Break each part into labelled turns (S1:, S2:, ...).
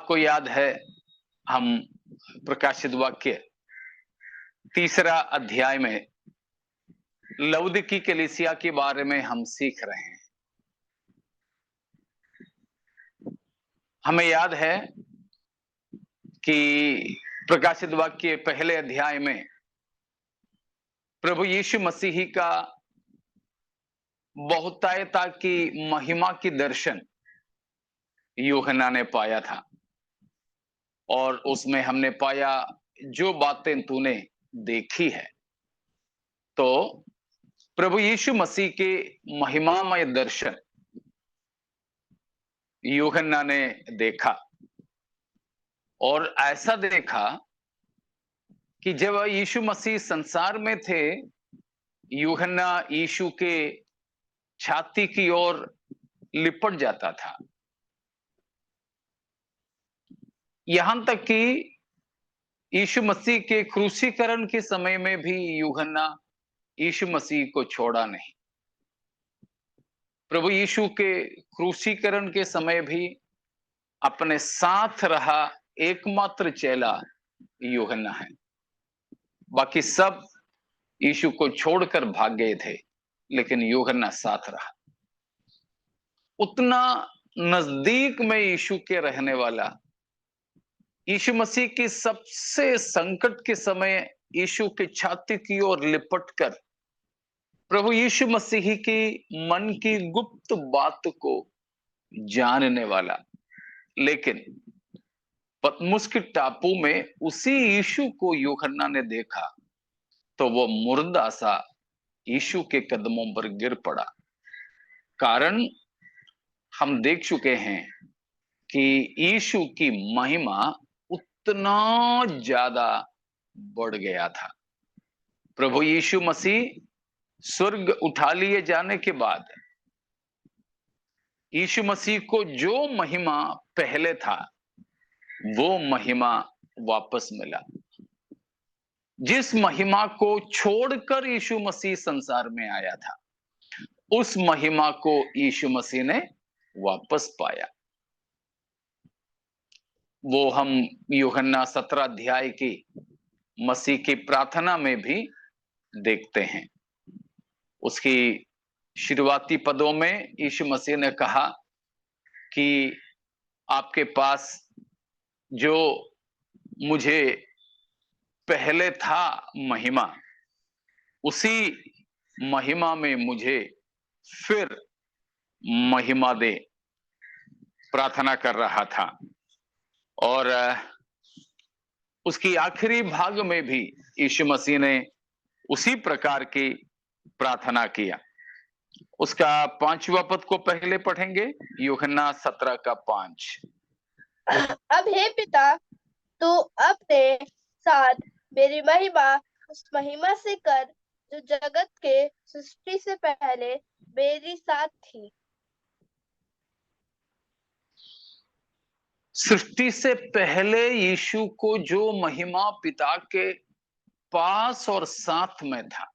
S1: आपको याद है, हम प्रकाशित वाक्य तीसरा अध्याय में लौदीकी कलीसिया के बारे में हम सीख रहे हैं। हमें याद है कि प्रकाशित वाक्य पहले अध्याय में प्रभु यीशु मसीह का बहुतायता की महिमा की दर्शन यूहन्ना ने पाया था, और उसमें हमने पाया जो बातें तूने देखी है। तो प्रभु यीशु मसीह के महिमामय दर्शन यूहन्ना ने देखा, और ऐसा देखा कि जब यीशु मसीह संसार में थे, यूहन्ना यीशु के छाती की ओर लिपट जाता था। यहां तक कि यीशु मसीह के क्रूसीकरण के समय में भी यूहन्ना यीशु मसीह को छोड़ा नहीं। प्रभु यीशु के क्रूसीकरण के समय भी अपने साथ रहा एकमात्र चेला यूहन्ना है। बाकी सब यीशु को छोड़कर भाग गए थे, लेकिन यूहन्ना साथ रहा। उतना नजदीक में यीशु के रहने वाला, यीशु मसीह की सबसे संकट के समय यीशु की छाती की ओर लिपटकर प्रभु यीशु मसीह की मन की गुप्त बात को जानने वाला, लेकिन पतमुस के टापू में उसी यीशु को यूहन्ना ने देखा तो वो मुर्दा सा यीशु के कदमों पर गिर पड़ा। कारण हम देख चुके हैं कि यीशु की महिमा उतना ज्यादा बढ़ गया था। प्रभु यीशु मसीह स्वर्ग उठा लिए जाने के बाद यीशु मसीह को जो महिमा पहले था, वो महिमा वापस मिला। जिस महिमा को छोड़कर यीशु मसीह संसार में आया था, उस महिमा को यीशु मसीह ने वापस पाया। वो हम यूहन्ना 17 अध्याय की मसीह की प्रार्थना में भी देखते हैं। उसकी शुरुआती पदों में यीशु मसीह ने कहा कि आपके पास जो मुझे पहले था महिमा, उसी महिमा में मुझे फिर महिमा दे, प्रार्थना कर रहा था। और उसकी आखिरी भाग में भी यीशु मसीह ने उसी प्रकार की प्रार्थना किया। उसका 5वां पद को पहले पढ़ेंगे, यूहन्ना 17 का 5।
S2: अब हे पिता, तू अपने साथ मेरी महिमा उस महिमा से कर जो जगत के सृष्टि से पहले मेरी साथ थी।
S1: सृष्टि से पहले यीशु को जो महिमा पिता के पास और साथ में था,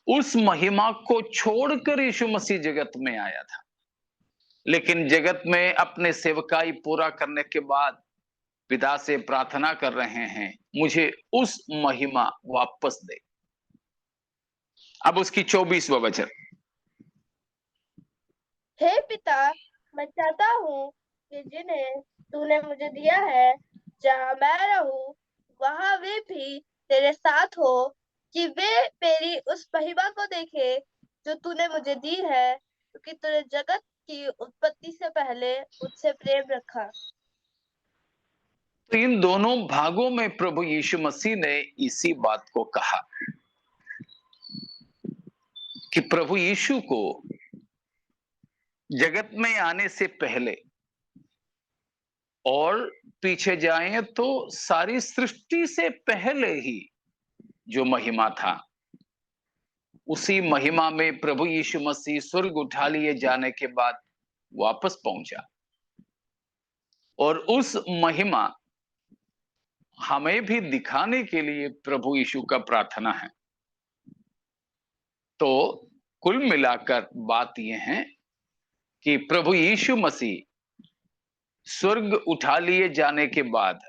S1: उस महिमा को छोड़कर यीशु मसीह जगत में आया था। लेकिन जगत में अपने सेवकाई पूरा करने के बाद पिता से प्रार्थना कर रहे हैं, मुझे उस महिमा वापस दे। अब उसकी 24वां वचन।
S2: हे पिता, मैं चाहता हूँ कि जिन्हें तूने मुझे दिया है, जहाँ मैं रहूं वहां वे भी तेरे साथ हो, कि वे मेरी उस महिमा को देखे जो तूने मुझे दी है, क्योंकि तूने जगत की उत्पत्ति से पहले मुझसे प्रेम रखा।
S1: तो इन दोनों भागों में प्रभु यीशु मसीह ने इसी बात को कहा कि प्रभु यीशु को जगत में आने से पहले, और पीछे जाएं तो सारी सृष्टि से पहले ही जो महिमा था, उसी महिमा में प्रभु यीशु मसीह स्वर्ग उठा लिए जाने के बाद वापस पहुंचा। और उस महिमा हमें भी दिखाने के लिए प्रभु यीशु का प्रार्थना है। तो कुल मिलाकर बात यह है कि प्रभु यीशु मसीह स्वर्ग उठा लिए जाने के बाद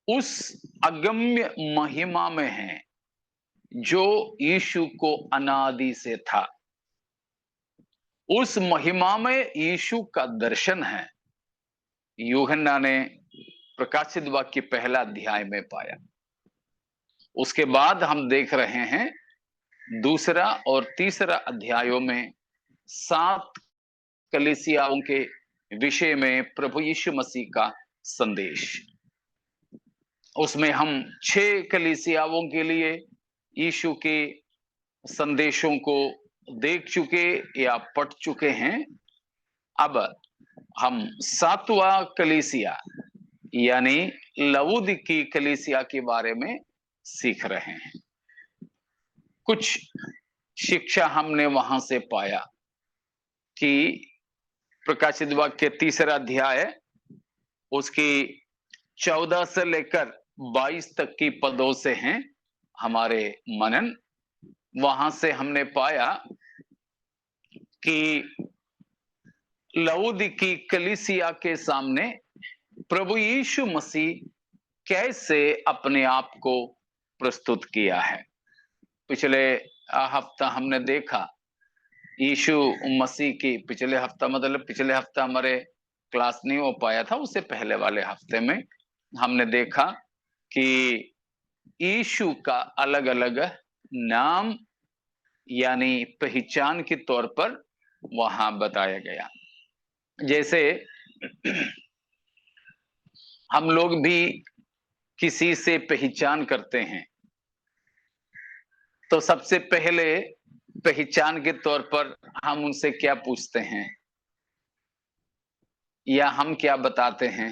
S1: उस अगम्य महिमा में है जो यीशु को अनादि से था। उस महिमा में यीशु का दर्शन है, यूहन्ना ने प्रकाशित वाक्य पहला अध्याय में पाया। उसके बाद हम देख रहे हैं दूसरा और तीसरा अध्यायों में 7 कलीसियाओं के विषय में प्रभु यीशु मसीह का संदेश। उसमें हम 6 कलीसियाओं के लिए यीशु के संदेशों को देख चुके या पढ़ चुके हैं। अब हम 7वां कलीसिया यानी लवोदिकी कलीसिया के बारे में सीख रहे हैं। कुछ शिक्षा हमने वहां से पाया कि प्रकाशित वाक्य तीसरा अध्याय उसकी 14 से लेकर 22 तक की पदों से हैं हमारे मनन। वहां से हमने पाया कि लवोदिकी कलीसिया के सामने प्रभु यीशु मसीह कैसे अपने आप को प्रस्तुत किया है। पिछले हफ्ता हमने देखा यीशु मसीह की, पिछले हफ्ता मतलब पिछले हफ्ता हमारे क्लास नहीं हो पाया था, उससे पहले वाले हफ्ते में हमने देखा कि यीशु का अलग अलग नाम यानी पहचान के तौर पर वहां बताया गया। जैसे हम लोग भी किसी से पहचान करते हैं तो सबसे पहले पहचान के तौर पर हम उनसे क्या पूछते हैं या हम क्या बताते हैं?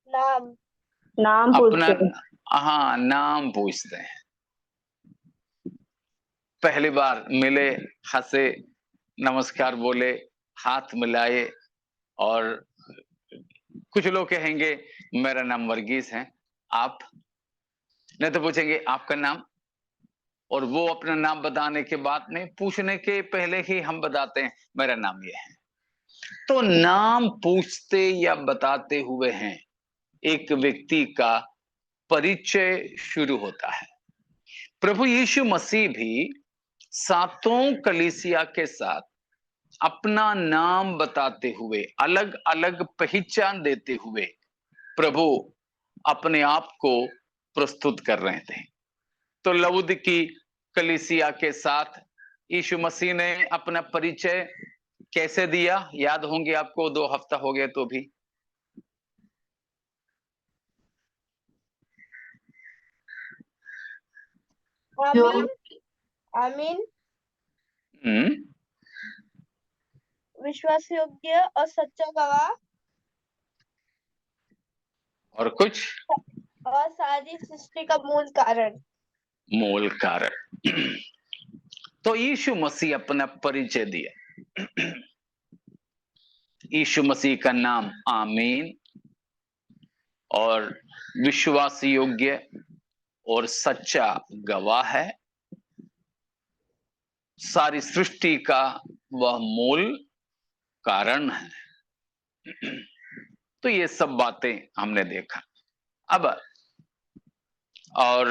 S2: नाम
S3: नाम
S1: अपना,
S3: पूछते हैं।
S1: हाँ, नाम पूछते हैं। पहली बार मिले, हंसे, नमस्कार बोले, हाथ मिलाए, और कुछ लोग कहेंगे मेरा नाम वर्गीस है, आप? नहीं तो पूछेंगे आपका नाम, और वो अपना नाम बताने के बाद में पूछने के पहले ही हम बताते हैं मेरा नाम ये है। तो नाम पूछते या बताते हुए हैं एक व्यक्ति का परिचय शुरू होता है। प्रभु यीशु मसीह भी 7 कलीसिया के साथ अपना नाम बताते हुए, अलग अलग पहचान देते हुए प्रभु अपने आप को प्रस्तुत कर रहे थे। तो लवोदिकी कलीसिया के साथ यीशु मसीह ने अपना परिचय कैसे दिया, याद होंगे आपको, 2 हफ्ता हो गया तो भी।
S2: आमीन आमीन विश्वास योग्य और सच्चा गवाह
S1: और कुछ
S2: और सारी सृष्टि का मूल कारण।
S1: मूल कारण। तो यीशु मसीह अपना परिचय दिया। यीशु मसीह का नाम आमीन और विश्वास योग्य और सच्चा गवाह है। सारी सृष्टि का वह मूल कारण है। तो ये सब बातें हमने देखा। अब और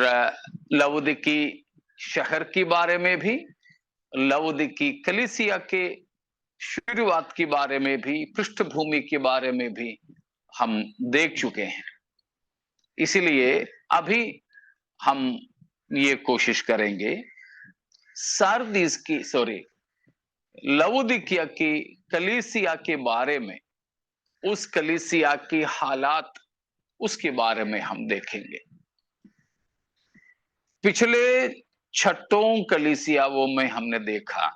S1: लवोदिकी शहर के बारे में भी, लवोदिकी कलीसिया के शुरुआत के बारे में भी, पृष्ठभूमि के बारे में भी हम देख चुके हैं। इसलिए अभी हम ये कोशिश करेंगे सारदीस की, लवोदिकिया की कलीसिया के बारे में, उस कलीसिया की हालात, उसके बारे में हम देखेंगे। पिछले 6 कलीसियाओं में हमने देखा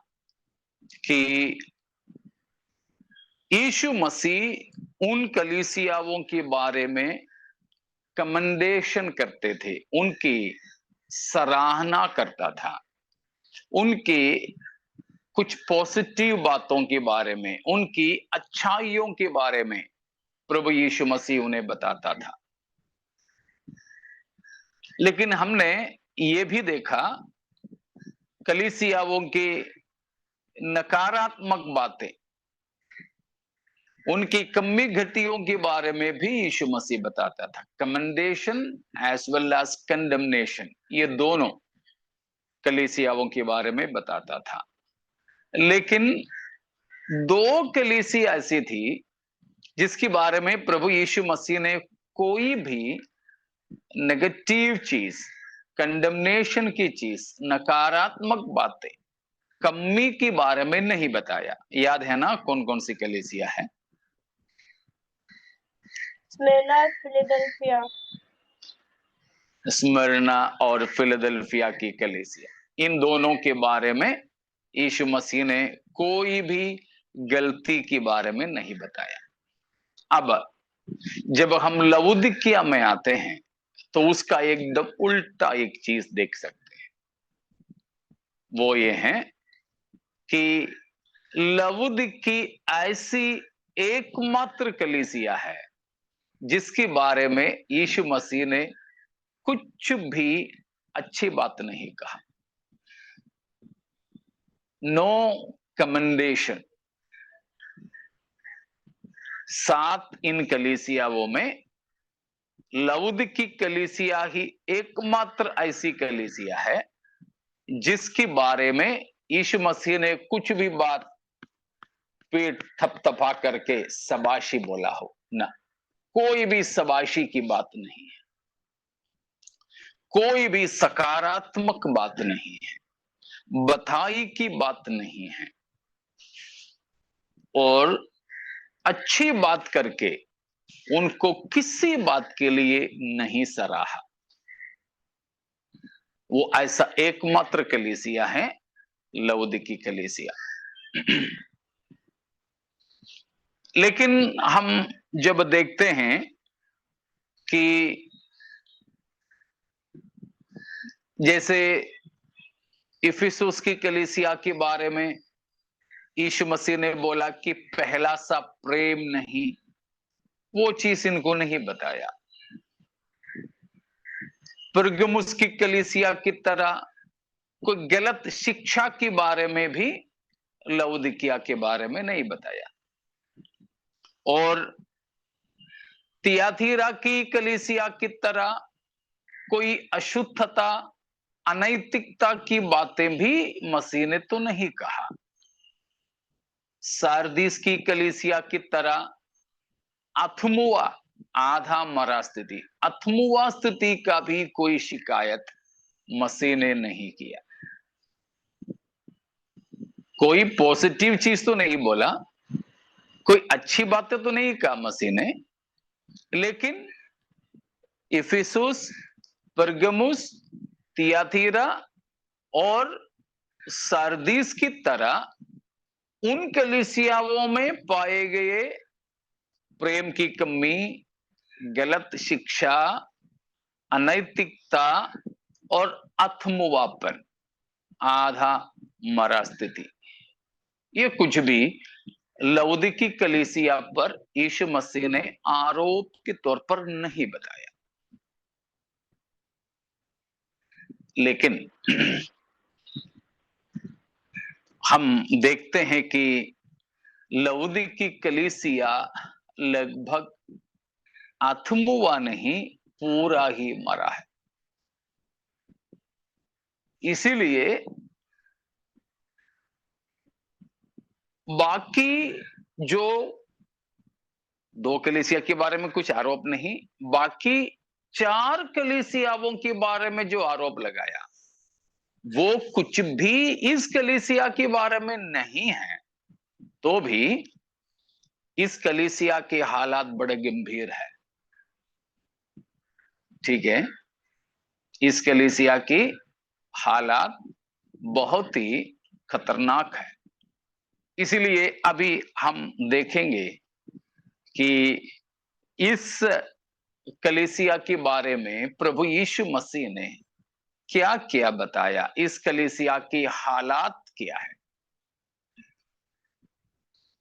S1: कि यीशु मसीह उन कलीसियाओं के बारे में कमेंडेशन करते थे, उनकी सराहना करता था, उनकी कुछ पॉजिटिव बातों के बारे में, उनकी अच्छाइयों के बारे में प्रभु यीशु मसीह उन्हें बताता था। लेकिन हमने ये भी देखा कलीसियाओं की नकारात्मक बातें, उनकी कमी घटियों के बारे में भी यीशु मसीह बताता था। Commendation as well as condemnation, ये दोनों कलीसियाओं के बारे में बताता था। लेकिन दो कलीसिया ऐसी थी जिसके बारे में प्रभु यीशु मसीह ने कोई भी नेगेटिव चीज, कंडेमनेशन की चीज, नकारात्मक बातें, कमी के बारे में नहीं बताया। याद है ना कौन कौन सी कलीसिया है?
S2: Smyrna, Philadelphia.
S1: स्मरना और फिलाडेल्फिया की कलीसिया, इन दोनों के बारे में यीशु मसीह ने कोई भी गलती के बारे में नहीं बताया। अब जब हम लवोदिकिया में आते हैं तो उसका एकदम उल्टा एक चीज देख सकते हैं। वो ये है कि लवोदिकी ऐसी एकमात्र कलीसिया है जिसके बारे में यीशु मसीह ने कुछ भी अच्छी बात नहीं कहा। No commendation. 7 इन कलीसियाओं में लवोदिकी कलीसिया ही एकमात्र ऐसी कलीसिया है जिसके बारे में यीशु मसीह ने कुछ भी बात पेट थपथपा करके शाबाशी बोला हो ना। कोई भी शाबाशी की बात नहीं है, कोई भी सकारात्मक बात नहीं है, बधाई की बात नहीं है, और अच्छी बात करके उनको किसी बात के लिए नहीं सराहा। वो ऐसा एकमात्र कलीसिया है लवोदिकी कलीसिया। लेकिन हम जब देखते हैं कि जैसे इफिसुस की कलीसिया के बारे में यीशु मसीह ने बोला कि पहला सा प्रेम नहीं, वो चीज इनको नहीं बताया। परगमुस की कलीसिया की तरह कोई गलत शिक्षा के बारे में भी लवोदिकिया के बारे में नहीं बताया। और तियाथीरा की कलीसिया की तरह कोई अशुद्धता, अनैतिकता की बातें भी मसीह ने तो नहीं कहा। सारदीस की कलीसिया की तरह अथमुआ, आधा मरा स्थिति, अथमुआ स्थिति का भी कोई शिकायत मसीह ने नहीं किया। कोई पॉजिटिव चीज तो नहीं बोला, कोई अच्छी बातें तो नहीं कहा मसीह ने। लेकिन इफिसुस, परगमुस, तियाथीरा और सारदीस की तरह उन कलीसियाओं में पाए गए प्रेम की कमी, गलत शिक्षा, अनैतिकता और अथमुवापन, आधा मरा स्थिति, ये कुछ भी लवोदिकी कलीसिया पर यीशु मसीह ने आरोप के तौर पर नहीं बताया। लेकिन हम देखते हैं कि लवोदिकी कलीसिया लगभग अथमुआ नहीं, पूरा ही मरा है। इसीलिए बाकी जो 2 कलीसिया के बारे में कुछ आरोप नहीं, बाकी 4 कलीसियाओं के बारे में जो आरोप लगाया वो कुछ भी इस कलीसिया के बारे में नहीं है। तो भी इस कलीसिया के हालात बड़े गंभीर है। ठीक है, इस कलीसिया की हालात बहुत ही खतरनाक है। इसीलिए अभी हम देखेंगे कि इस कलीसिया के बारे में प्रभु यीशु मसीह ने क्या क्या बताया, इस कलीसिया की हालात क्या है।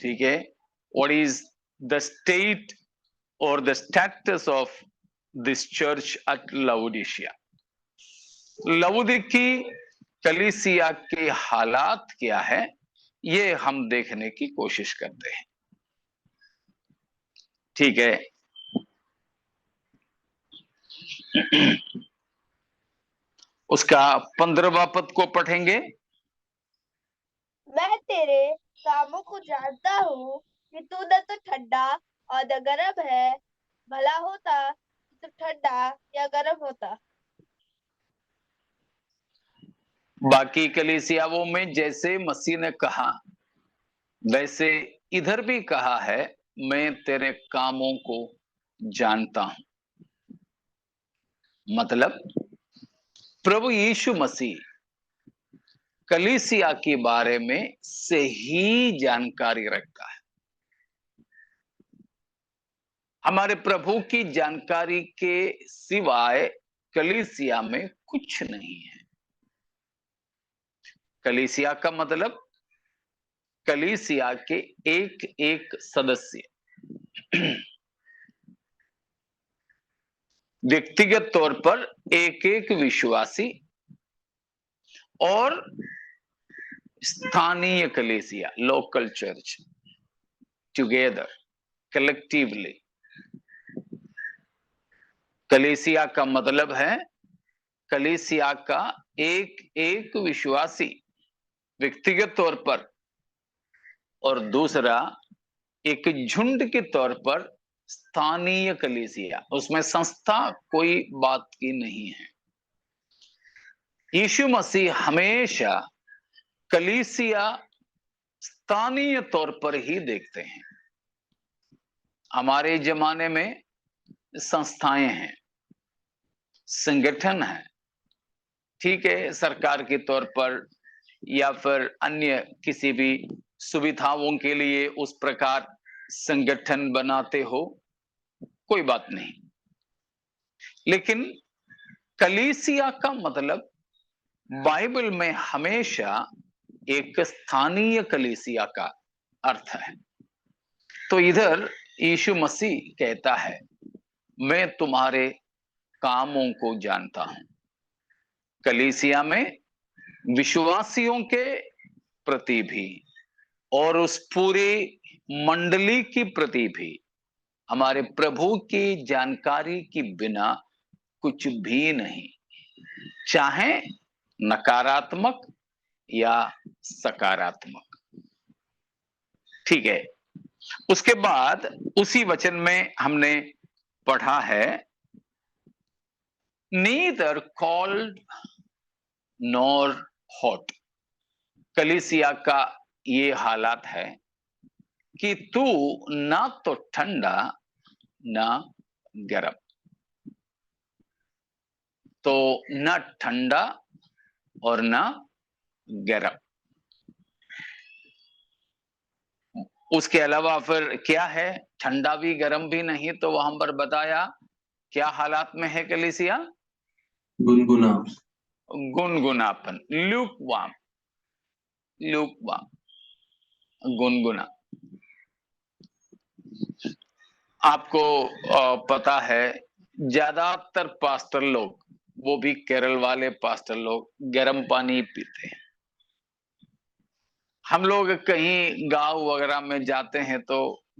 S1: ठीक है, व्हाट इज द स्टेट और the status of this church at Laodicea. लवोदिकी कलीसिया के हालात क्या है, ये हम देखने की कोशिश करते हैं। ठीक है। उसका 15वां पद को पढ़ेंगे।
S2: मैं तेरे कामों को जानता हूँ कि तू न तो ठंडा और न गर्म है। भला होता कि तू ठंडा या गर्म होता।
S1: बाकी कलीसियाओं में जैसे मसीह ने कहा वैसे इधर भी कहा है, मैं तेरे कामों को जानता हूं। मतलब प्रभु यीशु मसीह कलीसिया के बारे में से ही जानकारी रखता है। हमारे प्रभु की जानकारी के सिवाय कलीसिया में कुछ नहीं है। कलीसिया का मतलब कलीसिया के एक एक सदस्य व्यक्तिगत तौर पर एक एक विश्वासी और स्थानीय कलीसिया, लोकल चर्च, टुगेदर, कलेक्टिवली। कलीसिया का मतलब है कलीसिया का एक एक विश्वासी व्यक्तिगत तौर पर, और दूसरा एक झुंड के तौर पर स्थानीय कलीसिया। उसमें संस्था कोई बात की नहीं है। यीशु मसीह हमेशा कलीसिया स्थानीय तौर पर ही देखते हैं। हमारे जमाने में संस्थाएं हैं, संगठन है, ठीक है, सरकार के तौर पर या फिर अन्य किसी भी सुविधाओं के लिए उस प्रकार संगठन बनाते हो, कोई बात नहीं। लेकिन कलीसिया का मतलब बाइबल में हमेशा एक स्थानीय कलीसिया का अर्थ है। तो इधर यीशु मसीह कहता है, मैं तुम्हारे कामों को जानता हूं। कलीसिया में विश्वासियों के प्रति भी और उस पूरी मंडली की प्रति भी हमारे प्रभु की जानकारी के बिना कुछ भी नहीं, चाहे नकारात्मक या सकारात्मक। ठीक है। उसके बाद उसी वचन में हमने पढ़ा है, नीदर कॉल्ड नॉर हॉट। कलीसिया का ये हालात है कि तू ना तो ठंडा ना गर्म। तो ना ठंडा और ना गर्म। उसके अलावा फिर क्या है? ठंडा भी गर्म भी नहीं। तो वहां पर बताया क्या हालात में है कलीसिया?
S3: गुनगुना,
S1: गुनगुनापन, ल्यूकवार्म, ल्यूकवार्म, गुनगुना। आपको पता है ज्यादातर पास्टर लोग, वो भी केरल वाले पास्टर लोग, गर्म पानी पीते हैं। हम लोग कहीं गांव वगैरह में जाते हैं तो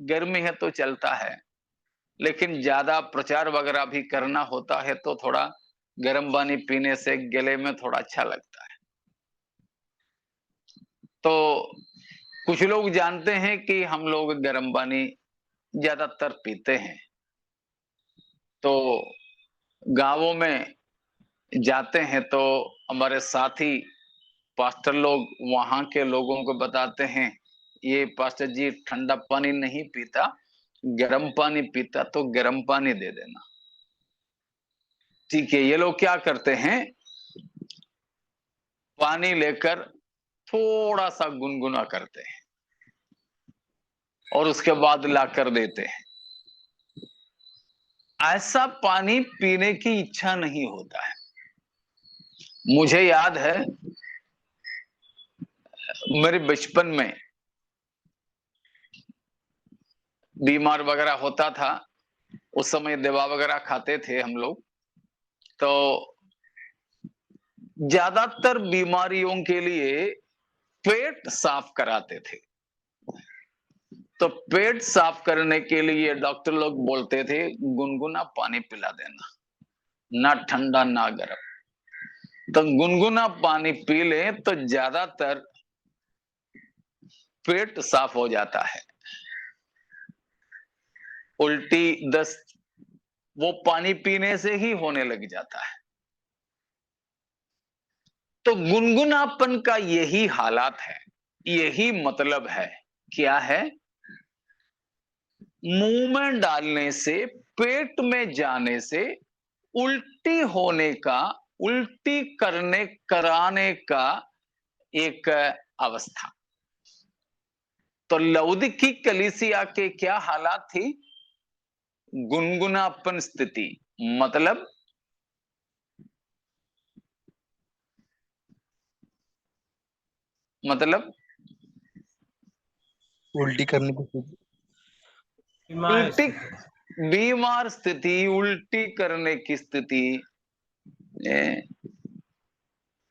S1: गर्मी है तो चलता है, लेकिन ज्यादा प्रचार वगैरह भी करना होता है तो थोड़ा गर्म पानी पीने से गले में थोड़ा अच्छा लगता है। तो कुछ लोग जानते हैं कि हम लोग गर्म पानी ज्यादातर पीते हैं, तो गांवों में जाते हैं तो हमारे साथी पास्टर लोग वहां के लोगों को बताते हैं, ये पास्टर जी ठंडा पानी नहीं पीता, गर्म पानी पीता, तो गर्म पानी दे देना। ठीक है। ये लोग क्या करते हैं, पानी लेकर थोड़ा सा गुनगुना करते हैं और उसके बाद लाकर देते हैं। ऐसा पानी पीने की इच्छा नहीं होता है। मुझे याद है मेरे बचपन में बीमार वगैरह होता था, उस समय दवा वगैरह खाते थे हम लोग, तो ज्यादातर बीमारियों के लिए पेट साफ कराते थे। तो पेट साफ करने के लिए डॉक्टर लोग बोलते थे गुनगुना पानी पिला देना, ना ठंडा ना गर्म। तो गुनगुना पानी पी लें तो ज्यादातर पेट साफ हो जाता है। उल्टी दस्त वो पानी पीने से ही होने लग जाता है। तो गुनगुनापन का यही हालात है, यही मतलब है। क्या है? मुंह में डालने से, पेट में जाने से उल्टी होने का, उल्टी कराने का एक अवस्था। तो लौदीकी कलीसिया के क्या हालात थी? गुनगुनापन स्थिति, मतलब
S4: उल्टी करने की स्थिति,
S1: उल्टी, बीमार स्थिति, उल्टी करने की स्थिति।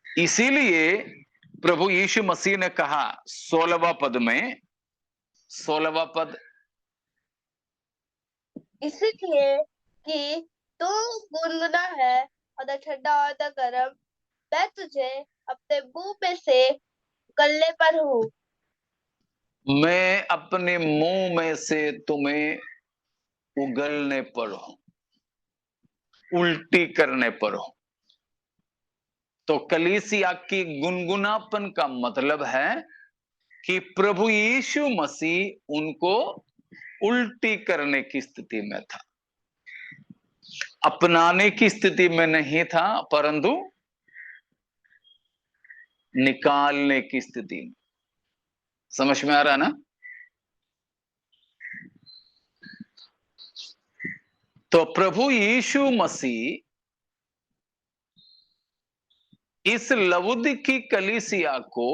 S1: इसीलिए प्रभु यीशु मसीह ने कहा 16वां पद में, 16वां पद,
S2: इसलिए कि तू गुनगुना है और न ठंडा और न गर्म, मैं तुझे अपने मुंह में से गलने पर हूँ।
S1: मैं अपने मुंह में से तुम्हें उगलने पर हूं, उल्टी करने पर हूं। तो कलीसिया की गुनगुनापन का मतलब है कि प्रभु यीशु मसीह उनको उल्टी करने की स्थिति में था, अपनाने की स्थिति में नहीं था, परंतु निकालने की स्थिति में। समझ में आ रहा ना? तो प्रभु यीशु मसीह इस लवुदिकी कलीसिया को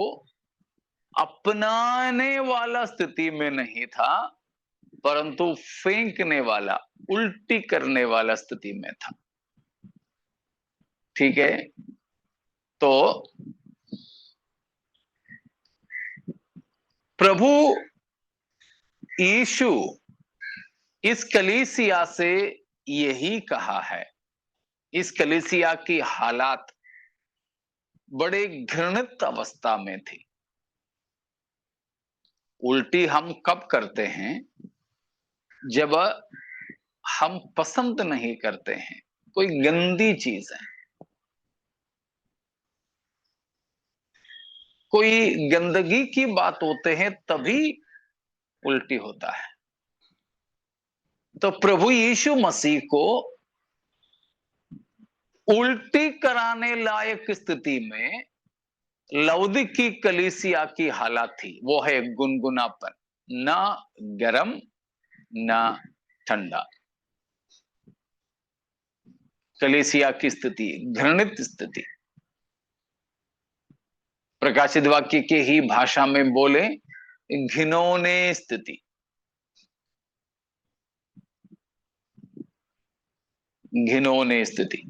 S1: अपनाने वाला स्थिति में नहीं था, परंतु फेंकने वाला, उल्टी करने वाला स्थिति में था। ठीक है? तो प्रभु यीशु इस कलीसिया से यही कहा है। इस कलीसिया की हालात बड़े घृणित अवस्था में थी। उल्टी हम कब करते हैं? जब हम पसंद नहीं करते हैं, कोई गंदी चीज है, कोई गंदगी की बात होते हैं, तभी उल्टी होता है। तो प्रभु यीशु मसीह को उल्टी कराने लायक स्थिति में लौदीकी कलीसिया की हालत थी। वो है गुनगुनापन, ना गरम ना ठंडा। कलीसिया की स्थिति घृणित स्थिति। प्रकाशित वाक्य के ही भाषा में बोले, घिनौने स्थिति, घिनौने स्थिति।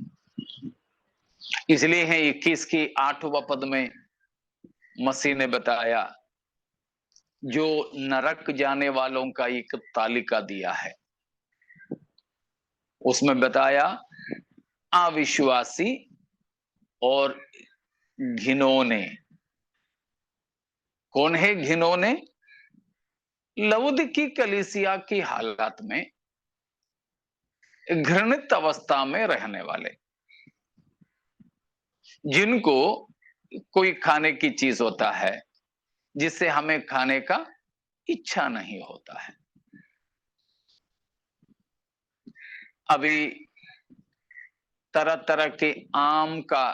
S1: इसलिए है 21 की 8वां पद में मसीह ने बताया, जो नरक जाने वालों का एक तालिका दिया है, उसमें बताया अविश्वासी और घिनौने। कौन है घिनौने? लवुदिकी कलीसिया की हालत में घृणित अवस्था में रहने वाले, जिनको कोई खाने की चीज होता है जिससे हमें खाने का इच्छा नहीं होता है। अभी तरह तरह के आम का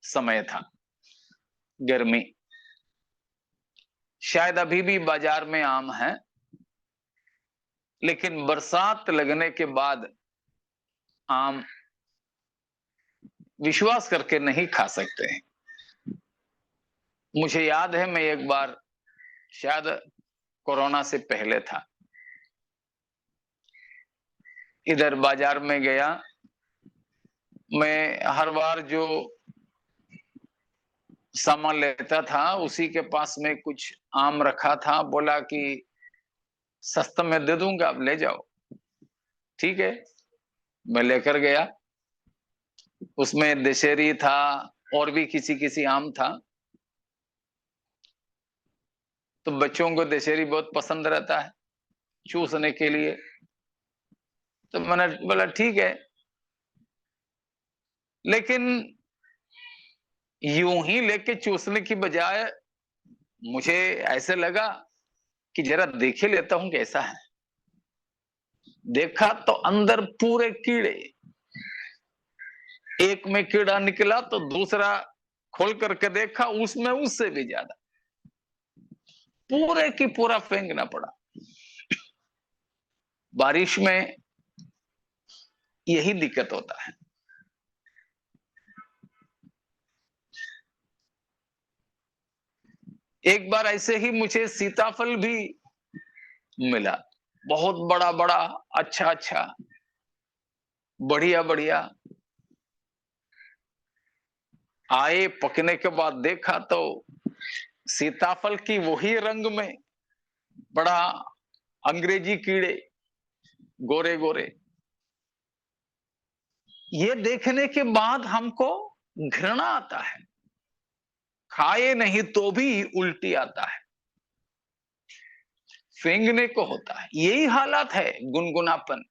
S1: समय था, गर्मी, शायद अभी भी बाजार में आम है, लेकिन बरसात लगने के बाद आम विश्वास करके नहीं खा सकते हैं। मुझे याद है, मैं एक बार, शायद कोरोना से पहले था, इधर बाजार में गया। मैं हर बार जो सामान लेता था उसी के पास में कुछ आम रखा था। बोला कि सस्ता में दे दूंगा, आप ले जाओ। ठीक है, मैं लेकर गया। उसमें दशहरी था और भी किसी किसी आम था। तो बच्चों को दशहरी बहुत पसंद रहता है चूसने के लिए। तो मैंने बोला ठीक है, लेकिन यूं ही लेके चूसने की बजाय मुझे ऐसे लगा कि जरा देख ही लेता हूं कैसा है। देखा तो अंदर पूरे कीड़े, एक में कीड़ा निकला तो दूसरा खोल करके देखा, उसमें उससे भी ज्यादा, पूरे की पूरा फेंकना पड़ा। बारिश में यही दिक्कत होता है। एक बार ऐसे ही मुझे सीताफल भी मिला, बहुत बड़ा बड़ा, अच्छा अच्छा, बढ़िया बढ़िया। आए, पकने के बाद देखा तो सीताफल की वही रंग में बड़ा अंग्रेजी कीड़े, गोरे गोरे। ये देखने के बाद हमको घृणा आता है, खाए नहीं तो भी उल्टी आता है, फेंकने को होता है। यही हालात है गुनगुनापन।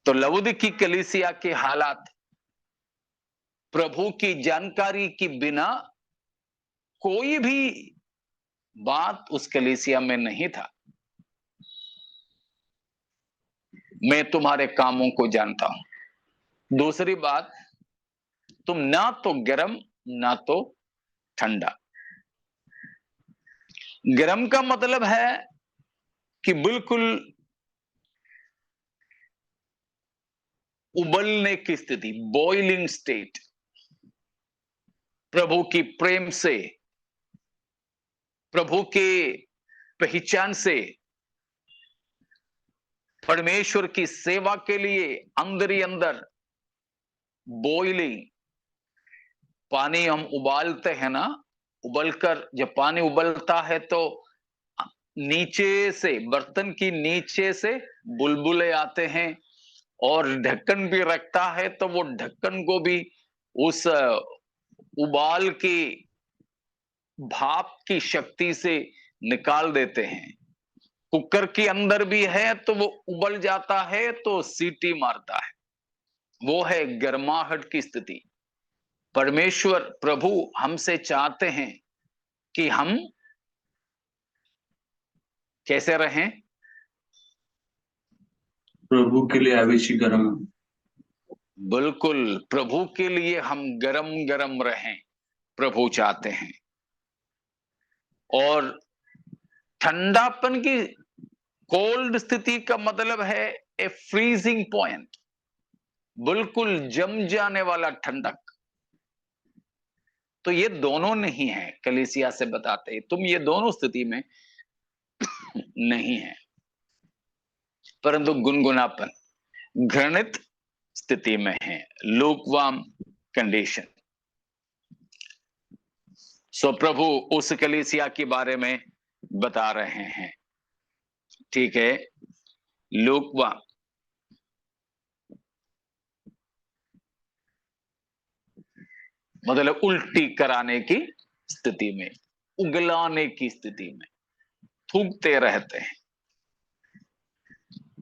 S1: तो लवुद की कलीसिया के हालात प्रभु की जानकारी के बिना कोई भी बात उस कलीसिया में नहीं था। मैं तुम्हारे कामों को जानता हूं। दूसरी बात, तुम ना तो गर्म ना तो ठंडा। गर्म का मतलब है कि बिल्कुल उबलने की स्थिति, बॉइलिंग स्टेट। प्रभु की प्रेम से, प्रभु के पहचान से, परमेश्वर की सेवा के लिए अंदर ही अंदर बॉइलिंग। पानी हम उबालते हैं ना, उबलकर जब पानी उबलता है तो नीचे से, बर्तन की नीचे से बुलबुले आते हैं, और ढक्कन भी रखता है तो वो ढक्कन को भी उस उबाल की भाप की शक्ति से निकाल देते हैं। कुकर के अंदर भी है तो वो उबल जाता है तो सीटी मारता है। वो है गर्माहट की स्थिति। परमेश्वर प्रभु हमसे चाहते हैं कि हम कैसे रहें?
S3: प्रभु के लिए आवेशी गरम।
S1: बिल्कुल, प्रभु के लिए हम गरम गरम रहें, प्रभु चाहते हैं। और ठंडापन की, कोल्ड स्थिति का मतलब है ए फ्रीजिंग पॉइंट, बिल्कुल जम जाने वाला ठंडक। तो ये दोनों नहीं है, कलीसिया से बताते हैं तुम ये दोनों स्थिति में नहीं है, परंतु गुनगुनापन, घृणित स्थिति में है, लूकवार्म कंडीशन। सो प्रभु उस कलीसिया के बारे में बता रहे हैं। ठीक है, लूकवार्म, मतलब उल्टी कराने की स्थिति में, उगलाने की स्थिति में, थूकते रहते हैं।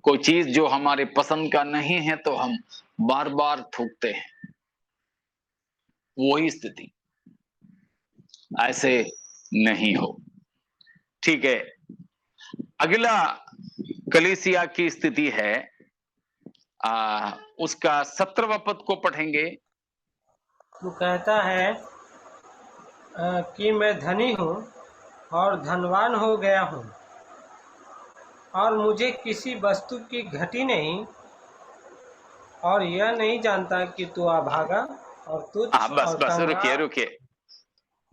S1: कोई चीज जो हमारे पसंद का नहीं है तो हम बार बार थूकते हैं, वही स्थिति। ऐसे नहीं हो। ठीक है, अगला कलीसिया की स्थिति है, उसका 17वां पद को पढ़ेंगे।
S5: वो कहता है कि मैं धनी हूँ और धनवान हो गया हूँ, और मुझे किसी वस्तु की घटी नहीं, और यह नहीं जानता कि तू अभागा और तुच्छ
S1: बस
S5: और
S1: बस,
S5: कंगाल।
S1: रुकिए,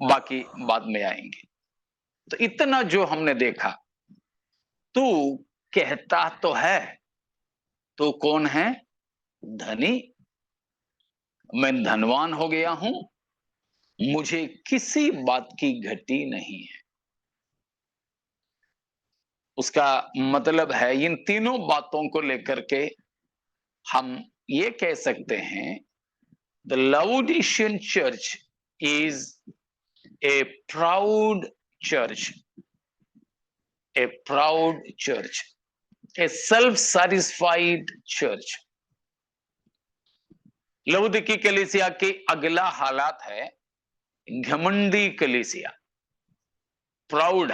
S1: बाकी बाद में आएंगे। तो इतना जो हमने देखा, तू कहता तो है, तू कौन है? धनी, मैं धनवान हो गया हूं, मुझे किसी बात की घटी नहीं है। उसका मतलब है इन तीनों बातों को लेकर के हम ये कह सकते हैं the Laodicean church is a proud church, a proud church, a self satisfied church. लउदीकी कलीसिया की अगला हालात है घमंडी कलीसिया, प्राउड,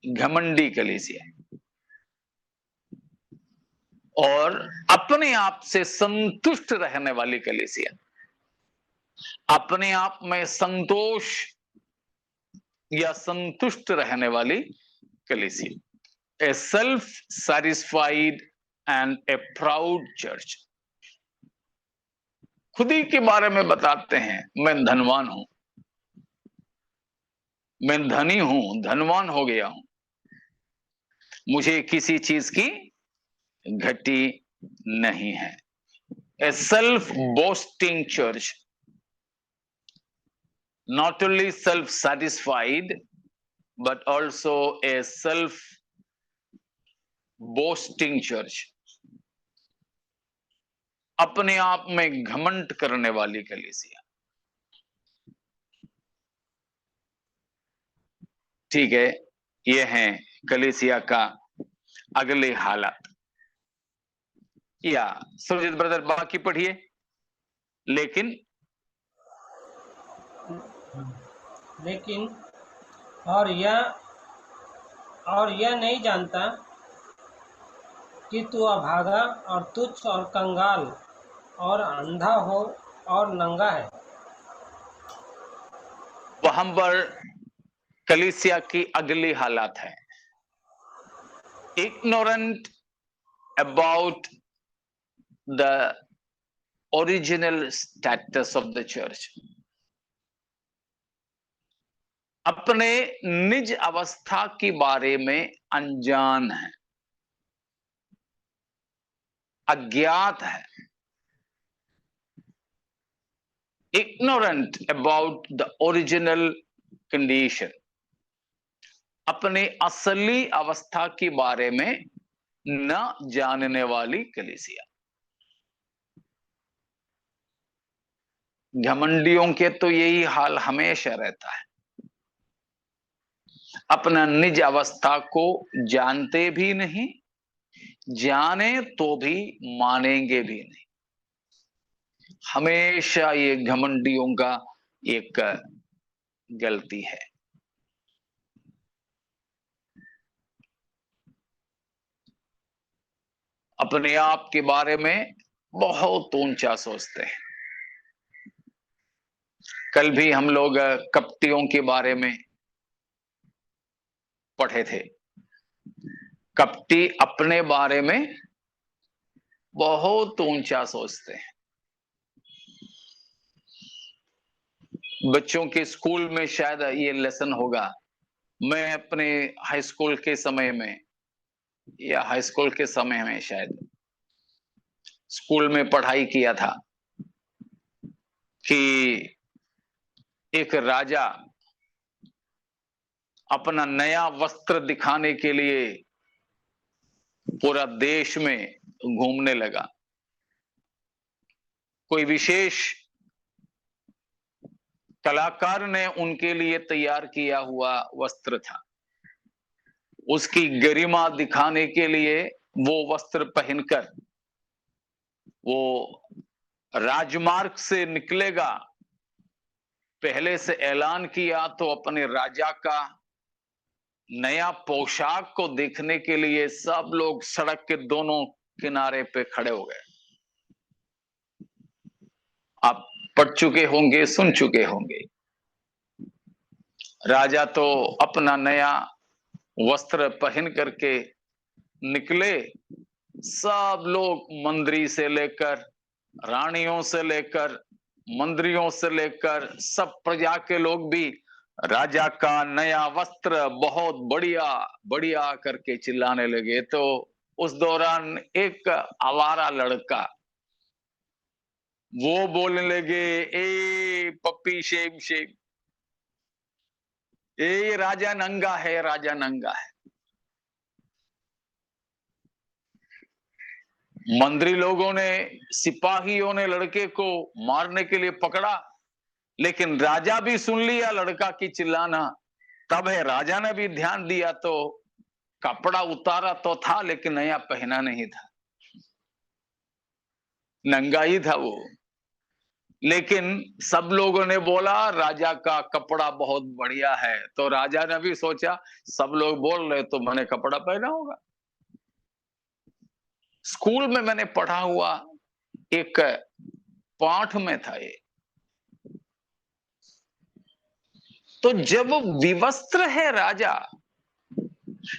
S1: घमंडी कलीसिया, और अपने आप से संतुष्ट रहने वाली कलीसिया, अपने आप में संतोष या संतुष्ट रहने वाली कलीसिया, ए self satisfied and A proud church. खुद ही के बारे में बताते हैं, मैं धनवान हूं, मैं धनी हूं, धनवान हो गया हूं, मुझे किसी चीज की घटी नहीं है। ए self boasting church, not only self satisfied but also a self boasting church, अपने आप में घमंड करने वाली कलीसिया। ठीक है, ये है कलीसिया का अगले हालात। या सुरजीत ब्रदर बाकी पढ़िए। लेकिन
S5: और यह नहीं जानता कि तू अभागा और तुच्छ और कंगाल और अंधा हो और नंगा है।
S1: वहां पर कलीसिया की अगली हालात है ignorant about the original status of the church, अपने निज अवस्था के बारे में अनजान है, अज्ञात है। ignorant about the original condition, अपने असली अवस्था के बारे में न जानने वाली कलीसिया। घमंडियों के तो यही हाल हमेशा रहता है, अपना निज अवस्था को जानते भी नहीं, जाने तो भी मानेंगे भी नहीं। हमेशा ये घमंडियों का एक गलती है। अपने आप के बारे में बहुत ऊंचा सोचते हैं। कल भी हम लोग कपटियों के बारे में पढ़े थे। कपटी अपने बारे में बहुत ऊंचा सोचते हैं। बच्चों के स्कूल में शायद ये लेसन होगा। मैं अपने हाई स्कूल के समय में या हाई स्कूल के समय में शायद स्कूल में पढ़ाई किया था कि एक राजा अपना नया वस्त्र दिखाने के लिए पूरा देश में घूमने लगा। कोई विशेष कलाकार ने उनके लिए तैयार किया हुआ वस्त्र था। उसकी गरिमा दिखाने के लिए वो वस्त्र पहनकर वो राजमार्ग से निकलेगा। पहले से ऐलान किया तो अपने राजा का नया पोशाक को देखने के लिए सब लोग सड़क के दोनों किनारे पे खड़े हो गए। आप पढ़ चुके होंगे, सुन चुके होंगे। राजा तो अपना नया वस्त्र पहन करके निकले। सब लोग मंत्री से लेकर, रानियों से लेकर, मंत्रियों से लेकर सब प्रजा के लोग भी राजा का नया वस्त्र बहुत बढ़िया बढ़िया करके चिल्लाने लगे। तो उस दौरान एक आवारा लड़का वो बोलने लगे, ए पप्पी शेम शेम, ये राजा नंगा है, राजा नंगा है। मंत्री लोगों ने, सिपाहियों ने लड़के को मारने के लिए पकड़ा, लेकिन राजा भी सुन लिया लड़का की चिल्लाना। तब है राजा ने भी ध्यान दिया तो कपड़ा उतारा तो था, लेकिन नया पहना नहीं था, नंगा ही था वो। लेकिन सब लोगों ने बोला राजा का कपड़ा बहुत बढ़िया है, तो राजा ने भी सोचा सब लोग बोल रहे तो मैंने कपड़ा पहना होगा। स्कूल में मैंने पढ़ा हुआ एक पाठ में था ये। तो जब विवस्त्र है राजा,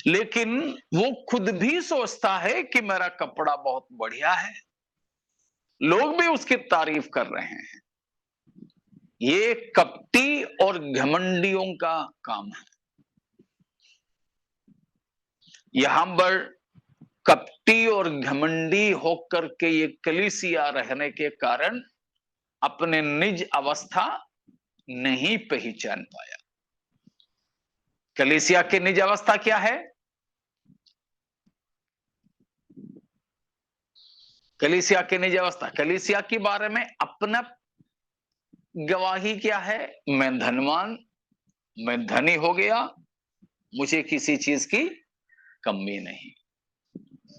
S1: लेकिन वो खुद भी सोचता है कि मेरा कपड़ा बहुत बढ़िया है, लोग भी उसकी तारीफ कर रहे हैं। ये कपटी और घमंडियों का काम है। यहां पर कपटी और घमंडी होकर के ये कलीसिया रहने के कारण अपने निज अवस्था नहीं पहचान पाया। कलीसिया की निज अवस्था क्या है? कलीसिया की निज अवस्था, कलीसिया के बारे में अपना गवाही क्या है? मैं धनवान, मैं धनी हो गया, मुझे किसी चीज की कमी नहीं।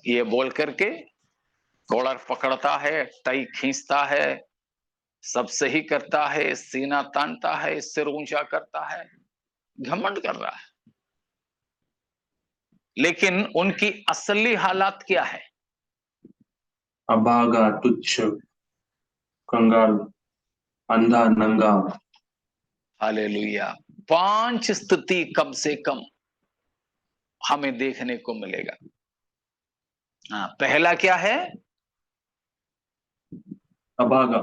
S1: ये बोल करके कॉलर पकड़ता है, टाई खींचता है, सब सही करता है, सीना तानता है, सिर ऊंचा करता है, घमंड कर रहा है। लेकिन उनकी असली हालात क्या है?
S3: अभागा, तुच्छ, कंगाल, अंधा, नंगा।
S1: हालेलुया। 5 स्थिति कम से कम हमें देखने को मिलेगा। हाँ, पहला क्या है?
S3: अभागा,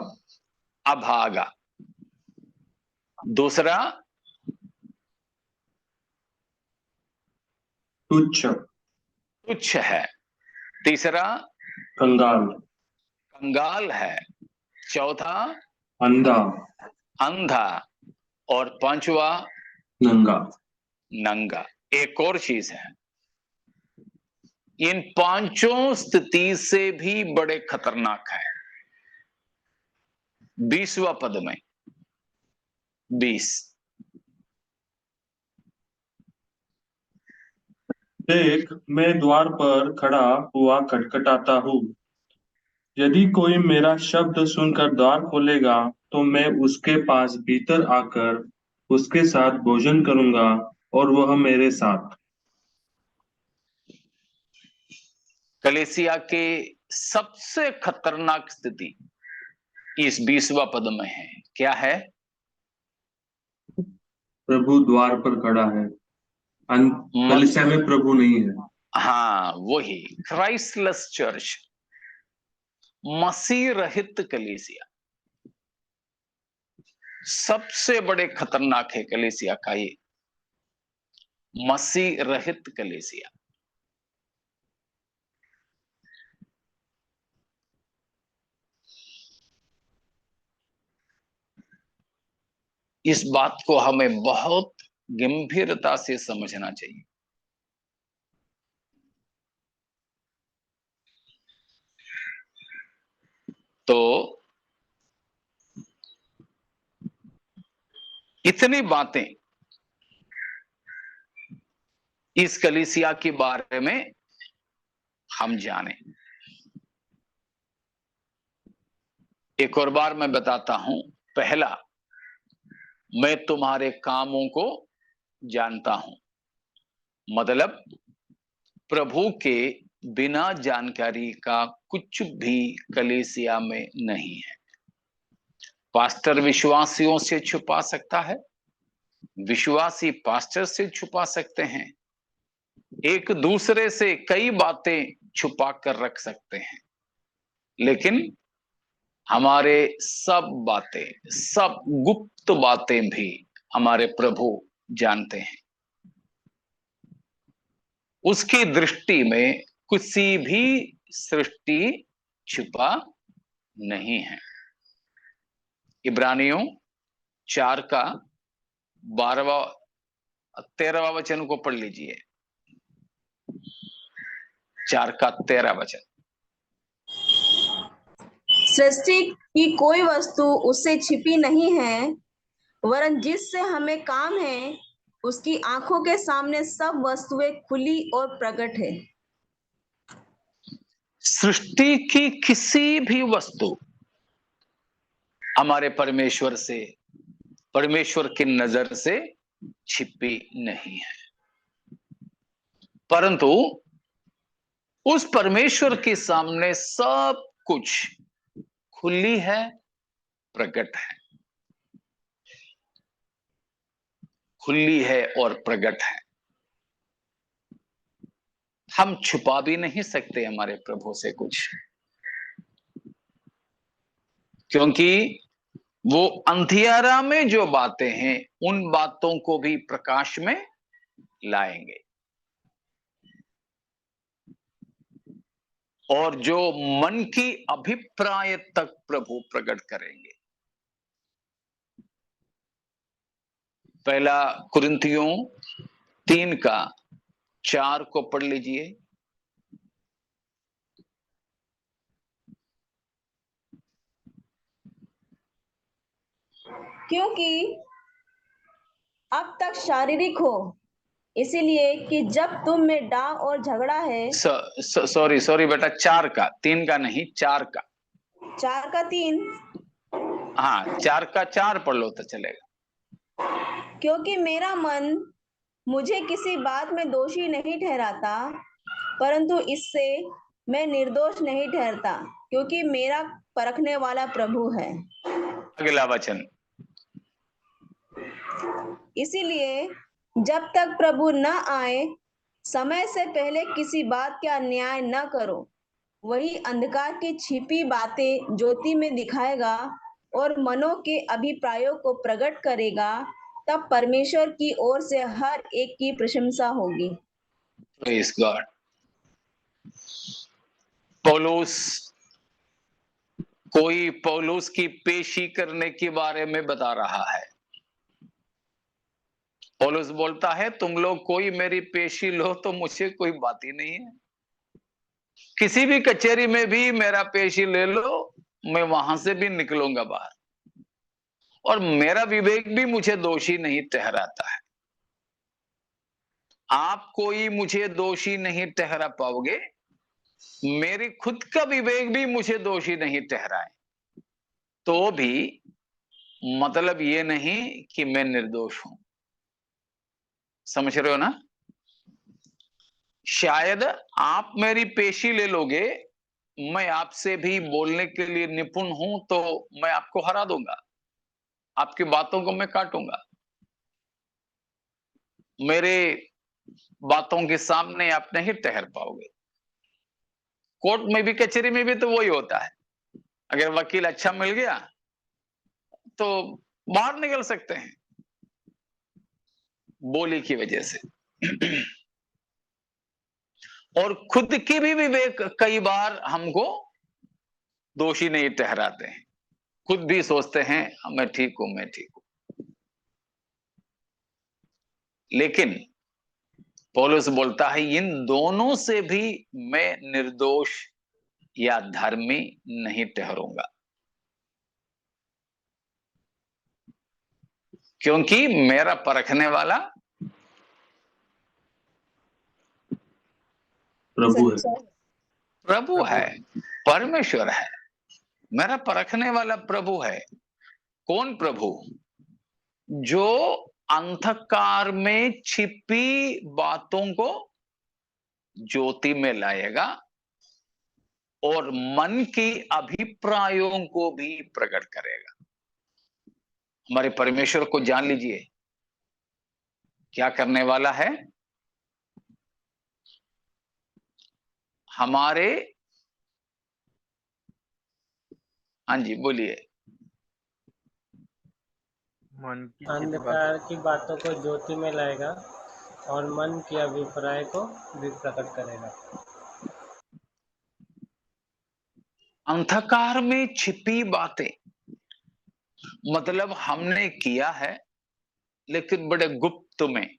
S1: अभागा। दूसरा
S3: तुच्छ,
S1: तुच्छ है। तीसरा
S3: कंगाल,
S1: कंगाल है। चौथा
S3: अंधा,
S1: अंधा। और पांचवा
S3: नंगा।
S1: नंगा। एक और चीज है, इन 5 स्थिति से भी बड़े खतरनाक है। 20वां पद में 20,
S3: देख, मैं द्वार पर खड़ा हुआ खटखटाता हूँ। यदि कोई मेरा शब्द सुनकर द्वार खोलेगा तो मैं उसके पास भीतर आकर उसके साथ भोजन करूंगा और वह मेरे साथ।
S1: कलीसिया के सबसे खतरनाक स्थिति इस 20वां पद में है। क्या है?
S3: प्रभु द्वार पर खड़ा है। कलीसिया में प्रभु नहीं है।
S1: हाँ, वही क्राइस्टलेस चर्च, मसीह रहित कलीसिया सबसे बड़े खतरनाक है। कलीसिया का ये मसीह रहित कलीसिया। इस बात को हमें बहुत गंभीरता से समझना चाहिए। तो इतनी बातें इस कलीसिया के बारे में हम जाने। एक और बार मैं बताता हूं। पहला, मैं तुम्हारे कामों को जानता हूं। मतलब प्रभु के बिना जानकारी का कुछ भी कलीसिया में नहीं है। पास्टर विश्वासियों से छुपा सकता है, विश्वासी पास्टर से छुपा सकते हैं, एक दूसरे से कई बातें छुपा कर रख सकते हैं, लेकिन हमारे सब बातें, सब गुप्त बातें भी हमारे प्रभु जानते हैं। उसकी दृष्टि में किसी भी सृष्टि छुपा नहीं है। इब्रानियों 4 का 12वां 13वां वचन को पढ़ लीजिए, 4 का 13 वचन।
S6: सृष्टि की कोई वस्तु उससे छिपी नहीं है, वरन जिससे हमें काम है उसकी आंखों के सामने सब वस्तुएं खुली और प्रकट है।
S1: सृष्टि की किसी भी वस्तु हमारे परमेश्वर से, परमेश्वर की नजर से छिपी नहीं है, परंतु उस परमेश्वर के सामने सब कुछ खुली है, प्रकट है, खुली है और प्रकट है। हम छुपा भी नहीं सकते हमारे प्रभु से कुछ, क्योंकि वो अंधियारा में जो बातें हैं उन बातों को भी प्रकाश में लाएंगे, और जो मन की अभिप्राय तक प्रभु प्रकट करेंगे। पहला कुरिन्थियों 3 का 4 को पढ़ लीजिए।
S6: क्योंकि अब तक शारीरिक हो, इसीलिए कि जब तुम में डाह और झगड़ा है।
S1: सॉरी बेटा, 4 का, 3 का नहीं, 4 का।
S6: 4 का 3।
S1: हाँ, 4 का 4 पढ़ लो तो चलेगा।
S6: क्योंकि मेरा मन मुझे किसी बात में दोषी नहीं ठहराता, परंतु इससे मैं निर्दोष नहीं ठहरता, क्योंकि मेरा परखने वाला प्रभु है।
S1: अगला वचन।
S6: इसीलिए जब तक प्रभु न आए, समय से पहले किसी बात का न्याय न करो। वही अंधकार की छिपी बातें ज्योति में दिखाएगा और मनों के अभिप्रायों को प्रकट करेगा। तब परमेश्वर की ओर से हर एक की प्रशंसा होगी।
S1: Praise God. पौलुस कोई पौलुस की पेशी करने के बारे में बता रहा है। पौलुस बोलता है, तुम लोग कोई मेरी पेशी लो तो मुझे कोई बात ही नहीं है। किसी भी कचहरी में भी मेरा पेशी ले लो, मैं वहां से भी निकलूंगा बाहर, और मेरा विवेक भी मुझे दोषी नहीं ठहराता है। आप कोई मुझे दोषी नहीं ठहरा पाओगे, मेरी खुद का विवेक भी मुझे दोषी नहीं ठहराए तो भी मतलब ये नहीं कि मैं निर्दोष हूं। समझ रहे हो ना? शायद आप मेरी पेशी ले लोगे, मैं आपसे भी बोलने के लिए निपुण हूं तो मैं आपको हरा दूंगा, आपकी बातों को मैं काटूंगा, मेरे बातों के सामने आप नहीं ठहर पाओगे। कोर्ट में भी, कचहरी में भी तो वही होता है। अगर वकील अच्छा मिल गया तो बाहर निकल सकते हैं बोली की वजह से। और खुद की भी विवेक कई बार हमको दोषी नहीं ठहराते हैं, खुद भी सोचते हैं मैं ठीक हूं, मैं ठीक हूं। लेकिन पौलुस बोलता है, इन दोनों से भी मैं निर्दोष या धर्मी नहीं ठहरूंगा, क्योंकि मेरा परखने वाला प्रभु है, परमेश्वर है। मेरा परखने वाला प्रभु है। कौन प्रभु? जो अंधकार में छिपी बातों को ज्योति में लाएगा और मन की अभिप्रायों को भी प्रकट करेगा। हमारे परमेश्वर को जान लीजिए क्या करने वाला है। हमारे, हाँ जी बोलिए।
S4: मन की
S5: अंधकार की बातों को ज्योति में लाएगा और मन के अभिप्राय को भी प्रकट करेगा।
S1: अंधकार में छिपी बातें मतलब हमने किया है लेकिन बड़े गुप्त में,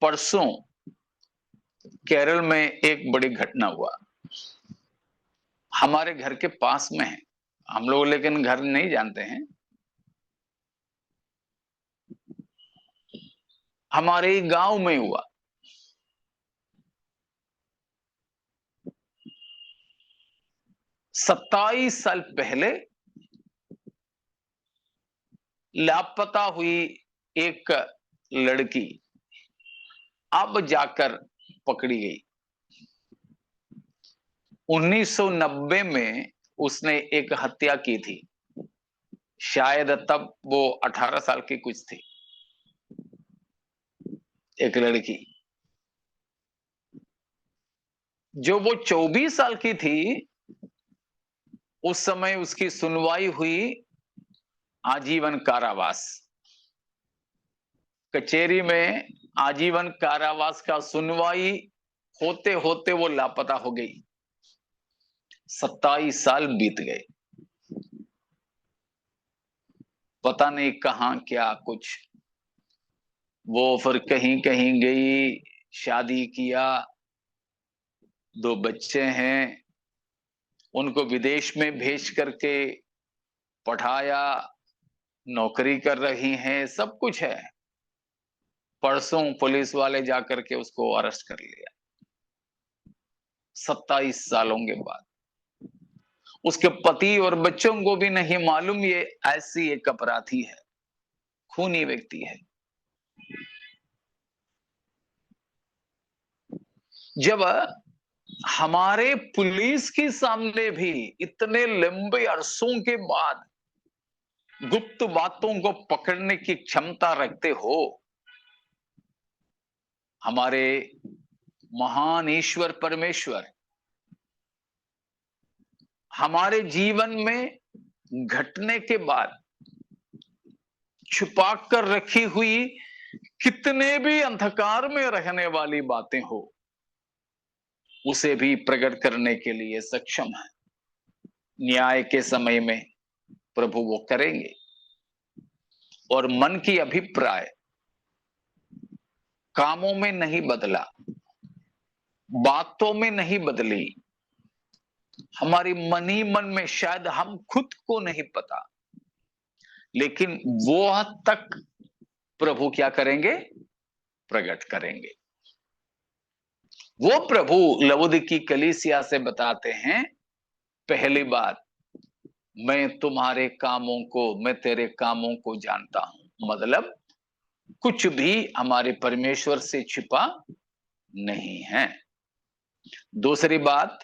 S1: परसों केरल में एक बड़ी घटना हुआ, हमारे घर के पास में है, हम लोग लेकिन घर नहीं जानते हैं। हमारे गांव में हुआ। सत्ताईस साल पहले लापता हुई एक लड़की अब जाकर पकड़ी गई। 1990 में उसने एक हत्या की थी, शायद तब वो 18 साल की कुछ थी, एक लड़की। जो वो 24 साल की थी, उस समय उसकी सुनवाई हुई आजीवन कारावास। कचहरी में आजीवन कारावास का सुनवाई होते होते वो लापता हो गई। 27 साल बीत गए, पता नहीं कहां क्या कुछ। वो फिर कहीं कहीं गई, शादी किया, 2 बच्चे हैं, उनको विदेश में भेज करके पढ़ाया, नौकरी कर रही हैं, सब कुछ है। परसों पुलिस वाले जाकर के उसको अरेस्ट कर लिया, 27 सालों के बाद। उसके पति और बच्चों को भी नहीं मालूम ये ऐसी एक अपराधी है, खूनी व्यक्ति है। जब हमारे पुलिस के सामने भी इतने लंबे अरसों के बाद गुप्त बातों को पकड़ने की क्षमता रखते हो, हमारे महान ईश्वर परमेश्वर हमारे जीवन में घटने के बाद छुपा कर रखी हुई कितने भी अंधकार में रहने वाली बातें हो, उसे भी प्रकट करने के लिए सक्षम है। न्याय के समय में प्रभु वो करेंगे। और मन की अभिप्राय कामों में नहीं बदला, बातों में नहीं बदली, हमारी मन ही मन में, शायद हम खुद को नहीं पता, लेकिन वो हद तक प्रभु क्या करेंगे? प्रकट करेंगे। वो प्रभु लवोदिकी कलीसिया से बताते हैं, पहली बात, मैं तुम्हारे कामों को, मैं तेरे कामों को जानता हूं। मतलब कुछ भी हमारे परमेश्वर से छिपा नहीं है। दूसरी बात,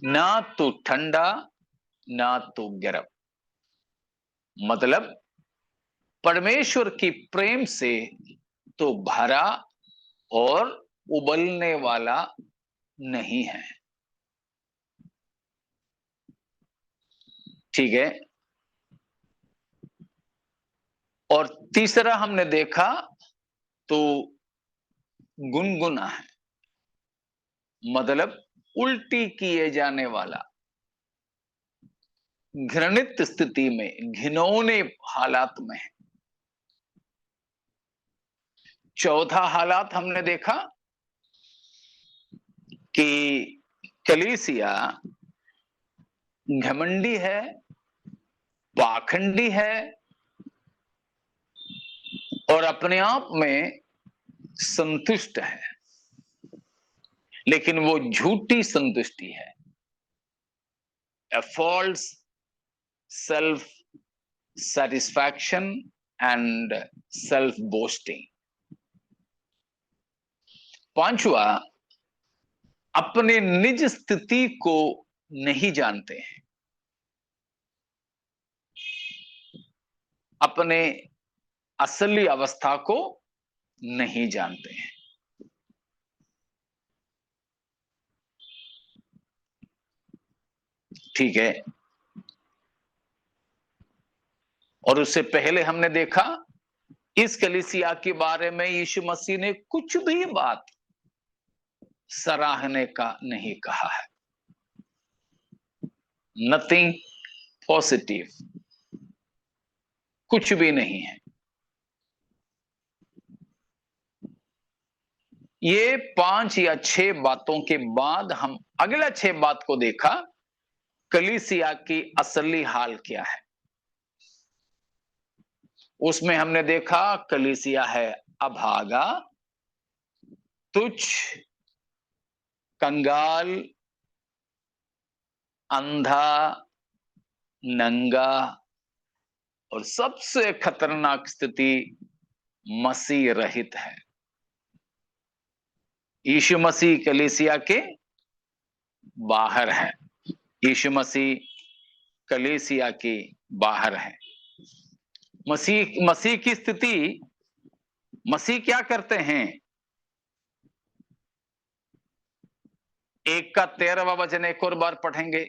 S1: ना तो ठंडा ना तो गर्म, मतलब परमेश्वर की प्रेम से तो भरा और उबलने वाला नहीं है। ठीक है। और तीसरा हमने देखा तो गुनगुना है, मतलब उल्टी किए जाने वाला, घृणित स्थिति में, घिनौने हालात में है। चौथा हालात हमने देखा कि कलीसिया घमंडी है, पाखंडी है और अपने आप में संतुष्ट है, लेकिन वो झूठी संतुष्टि है, a false self satisfaction and self boasting। पांचवा, अपने निज स्थिति को नहीं जानते हैं, अपने असली अवस्था को नहीं जानते हैं। ठीक है। और उससे पहले हमने देखा इस कलीसिया के बारे में यीशु मसीह ने कुछ भी बात सराहने का नहीं कहा है, नथिंग पॉजिटिव, कुछ भी नहीं है। ये 5 या 6 बातों के बाद हम अगला 6 बात को देखा, कलीसिया की असली हाल क्या है। उसमें हमने देखा कलीसिया है अभागा, तुच्छ, कंगाल, अंधा, नंगा और सबसे खतरनाक स्थिति मसीह रहित है। यीशु मसीह कलीसिया के बाहर है। यीशु मसीह कलीसिया के बाहर है। मसीह की स्थिति, मसीह क्या करते हैं? 1 का 13वां वचन एक और बार पढ़ेंगे।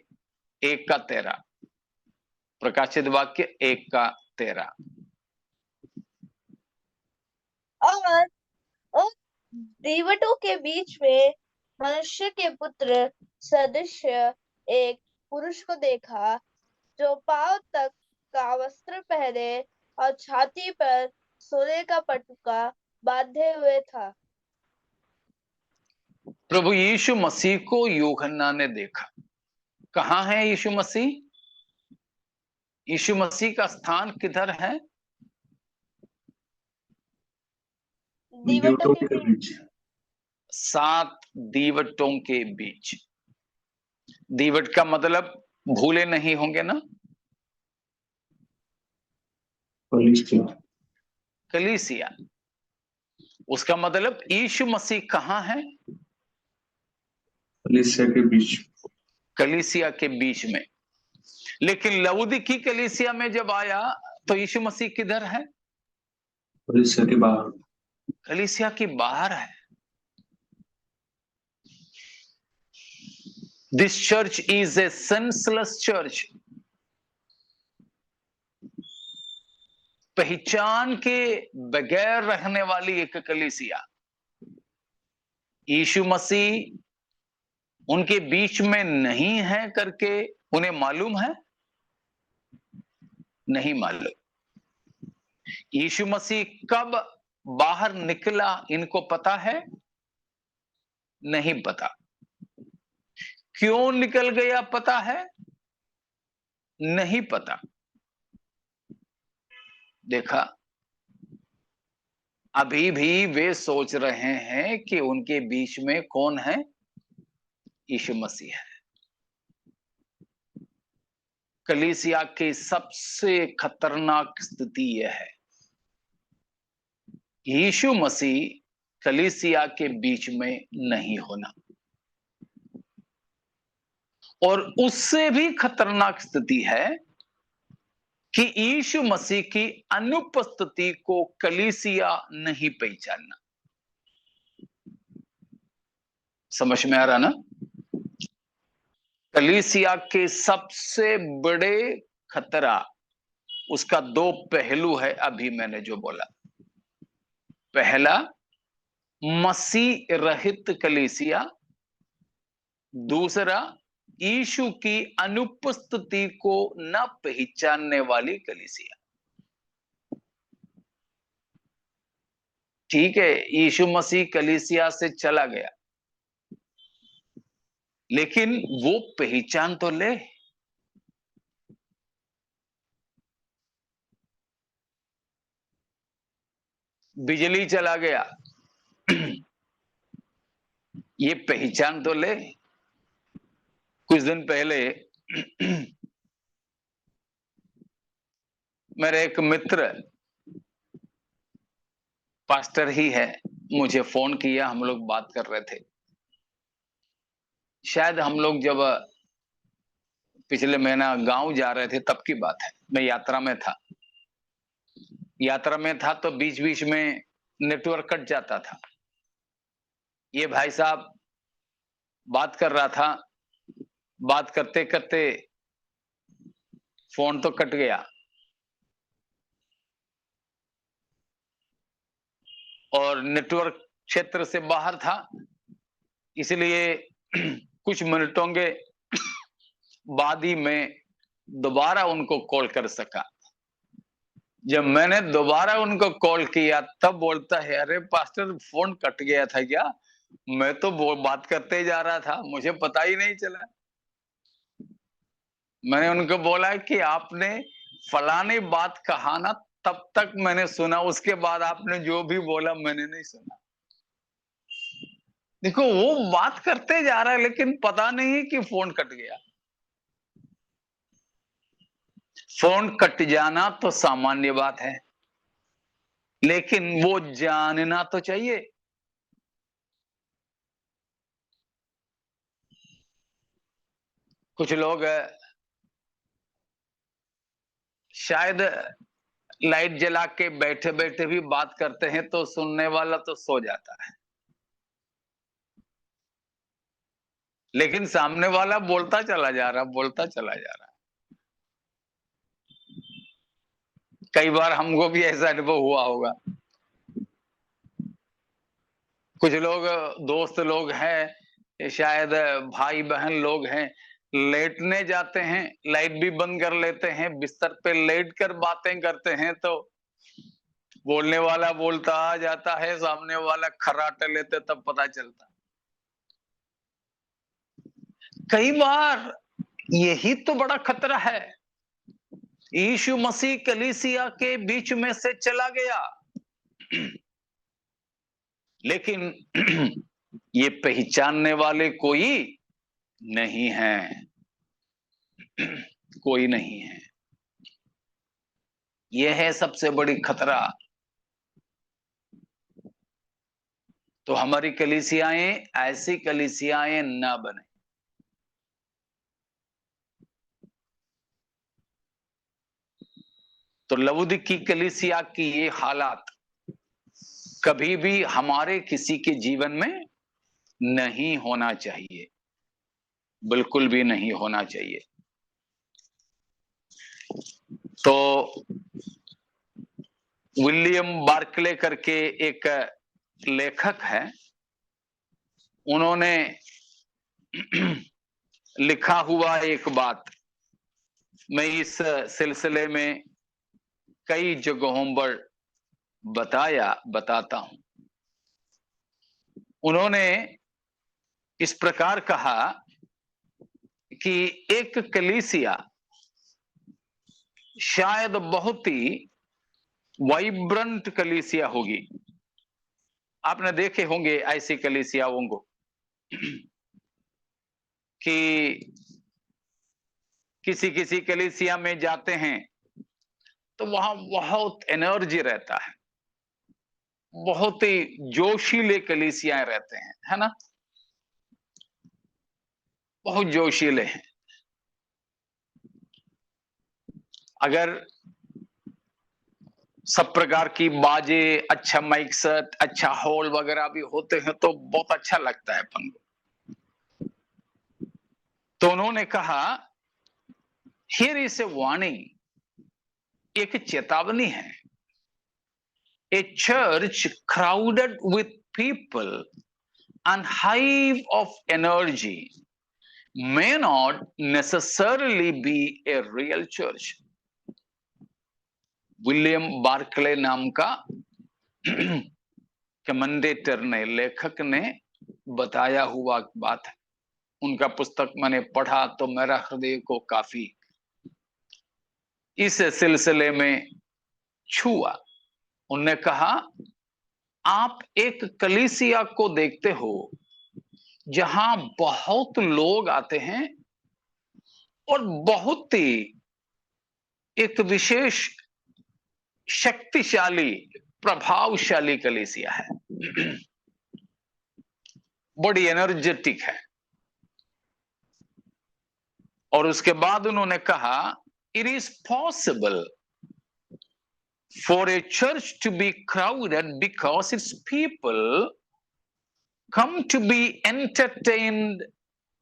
S1: 1 का 13, प्रकाशित वाक्य 1 का 13।
S2: और उन दीवटों के बीच में मनुष्य के पुत्र सदृश एक पुरुष को देखा, जो पांव तक का वस्त्र पहने और छाती पर सोने का पटुका बांधे हुए था।
S1: प्रभु यीशु मसीह को यूहन्ना ने देखा। कहां है यीशु मसीह? यीशु मसीह का स्थान किधर है?
S2: दीवटों के बीच।
S1: 7 दीवटों के बीच। दीवट का मतलब भूले नहीं होंगे ना? कलीसिया। उसका मतलब यीशु मसीह कहां है?
S3: कलीसिया के बीच।
S1: कलीसिया के बीच में। लेकिन लउदीकी कलीसिया में जब आया तो यीशु मसीह किधर है?
S3: कलीसिया के बाहर।
S1: कलीसिया के बाहर है। This church is A senseless church. पहचान के बगैर रहने वाली एक कलीसिया। यीशु मसीह उनके बीच में नहीं है करके उन्हें मालूम है? नहीं मालूम। यीशु मसीह कब बाहर निकला इनको पता है? नहीं पता। क्यों निकल गया पता है? नहीं पता। देखा, अभी भी वे सोच रहे हैं कि उनके बीच में कौन है? यीशु मसीह है। कलीसिया की सबसे खतरनाक स्थिति यह है, यीशु मसीह कलीसिया के बीच में नहीं होना। और उससे भी खतरनाक स्थिति है कि यीशु मसीह की अनुपस्थिति को कलीसिया नहीं पहचानना। समझ में आ रहा ना? कलीसिया के सबसे बड़े खतरा, उसका 2 पहलू है। अभी मैंने जो बोला, पहला मसीह रहित कलीसिया, दूसरा यीशु की अनुपस्थिति को न पहचानने वाली कलीसिया। ठीक है, यीशु मसीह कलीसिया से चला गया, लेकिन वो पहचान तो ले। बिजली चला गया, ये पहचान तो ले। कुछ दिन पहले मेरे एक मित्र, पास्टर ही है, मुझे फोन किया। हम लोग बात कर रहे थे। शायद हम लोग जब पिछले महीना गांव जा रहे थे तब की बात है। मैं यात्रा में था तो बीच बीच में नेटवर्क कट जाता था। ये भाई साहब बात कर रहा था, बात करते करते फोन तो कट गया और नेटवर्क क्षेत्र से बाहर था, इसलिए कुछ मिनटों के बाद ही मैं दोबारा उनको कॉल कर सका। जब मैंने दोबारा उनको कॉल किया तब बोलता है, अरे पास्टर फोन कट गया था क्या? मैं तो वो बात करते जा रहा था, मुझे पता ही नहीं चला। मैंने उनको बोला कि आपने फलानी बात कहा ना, तब तक मैंने सुना, उसके बाद आपने जो भी बोला मैंने नहीं सुना। देखो वो बात करते जा रहा है लेकिन पता नहीं कि फोन कट गया। फोन कट जाना तो सामान्य बात है, लेकिन वो जानना तो चाहिए। कुछ लोग शायद लाइट जला के बैठे बैठे भी बात करते हैं तो सुनने वाला तो सो जाता है, लेकिन सामने वाला बोलता चला जा रहा, बोलता चला जा रहा। कई बार हमको भी ऐसा अनुभव हुआ होगा। कुछ लोग दोस्त लोग हैं, शायद भाई बहन लोग हैं, लेटने जाते हैं, लाइट भी बंद कर लेते हैं, बिस्तर पे लेट कर बातें करते हैं, तो बोलने वाला बोलता आ जाता है, सामने वाला खर्राटे लेते तब पता चलता। कई बार यही तो बड़ा खतरा है। यीशु मसीह कलीसिया के बीच में से चला गया, लेकिन ये पहचानने वाले कोई नहीं है, कोई नहीं है। यह है सबसे बड़ी खतरा। तो हमारी कलीसियाएं ऐसी कलीसियाएं ना बने। तो लवोदिकी कलीसिया की ये हालात कभी भी हमारे किसी के जीवन में नहीं होना चाहिए, बिल्कुल भी नहीं होना चाहिए। तो विलियम बार्कले करके एक लेखक है, उन्होंने लिखा हुआ एक बात मैं इस सिलसिले में कई जगहों पर बताता हूं। उन्होंने इस प्रकार कहा कि एक कलीसिया शायद बहुत ही वाइब्रेंट कलीसिया होगी। आपने देखे होंगे ऐसी कलीसियाओं को कि किसी किसी कलीसिया में जाते हैं तो वहां बहुत एनर्जी रहता है, बहुत ही जोशीले कलीसियाएं रहते हैं, है ना, बहुत जोशीले हैं। अगर सब प्रकार की बाजे, अच्छा माइक सेट, अच्छा हॉल वगैरह भी होते हैं तो बहुत अच्छा लगता है अपन को। तो उन्होंने कहा हियर इज ए वार्निंग, एक चेतावनी है। A church crowded with people and hive of energy may not necessarily be a real church. William Barclay नाम का कमेंडेटर ने, लेखक ने बताया हुआ बात है। उनका पुस्तक मैंने पढ़ा तो मेरा हृदय को काफी इस सिलसिले में छुआ। उन्होंने कहा आप एक कलीसिया को देखते हो जहां बहुत लोग आते हैं और बहुत ही एक विशेष शक्तिशाली प्रभावशाली कलीसिया है, बड़ी एनर्जेटिक है। और उसके बाद उन्होंने कहा it is possible for a church to be crowded because its people come to be entertained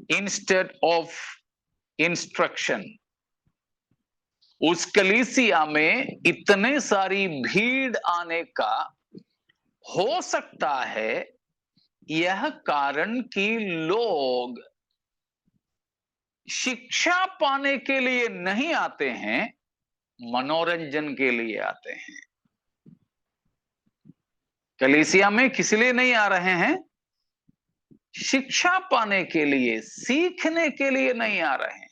S1: instead of instruction. उस कलीसिया में इतने सारी भीड़ आने का हो सकता है यह कारण कि लोग शिक्षा पाने के लिए नहीं आते हैं, मनोरंजन के लिए आते हैं। कलीसिया में किस लिए नहीं आ रहे हैं? शिक्षा पाने के लिए, सीखने के लिए नहीं आ रहे हैं।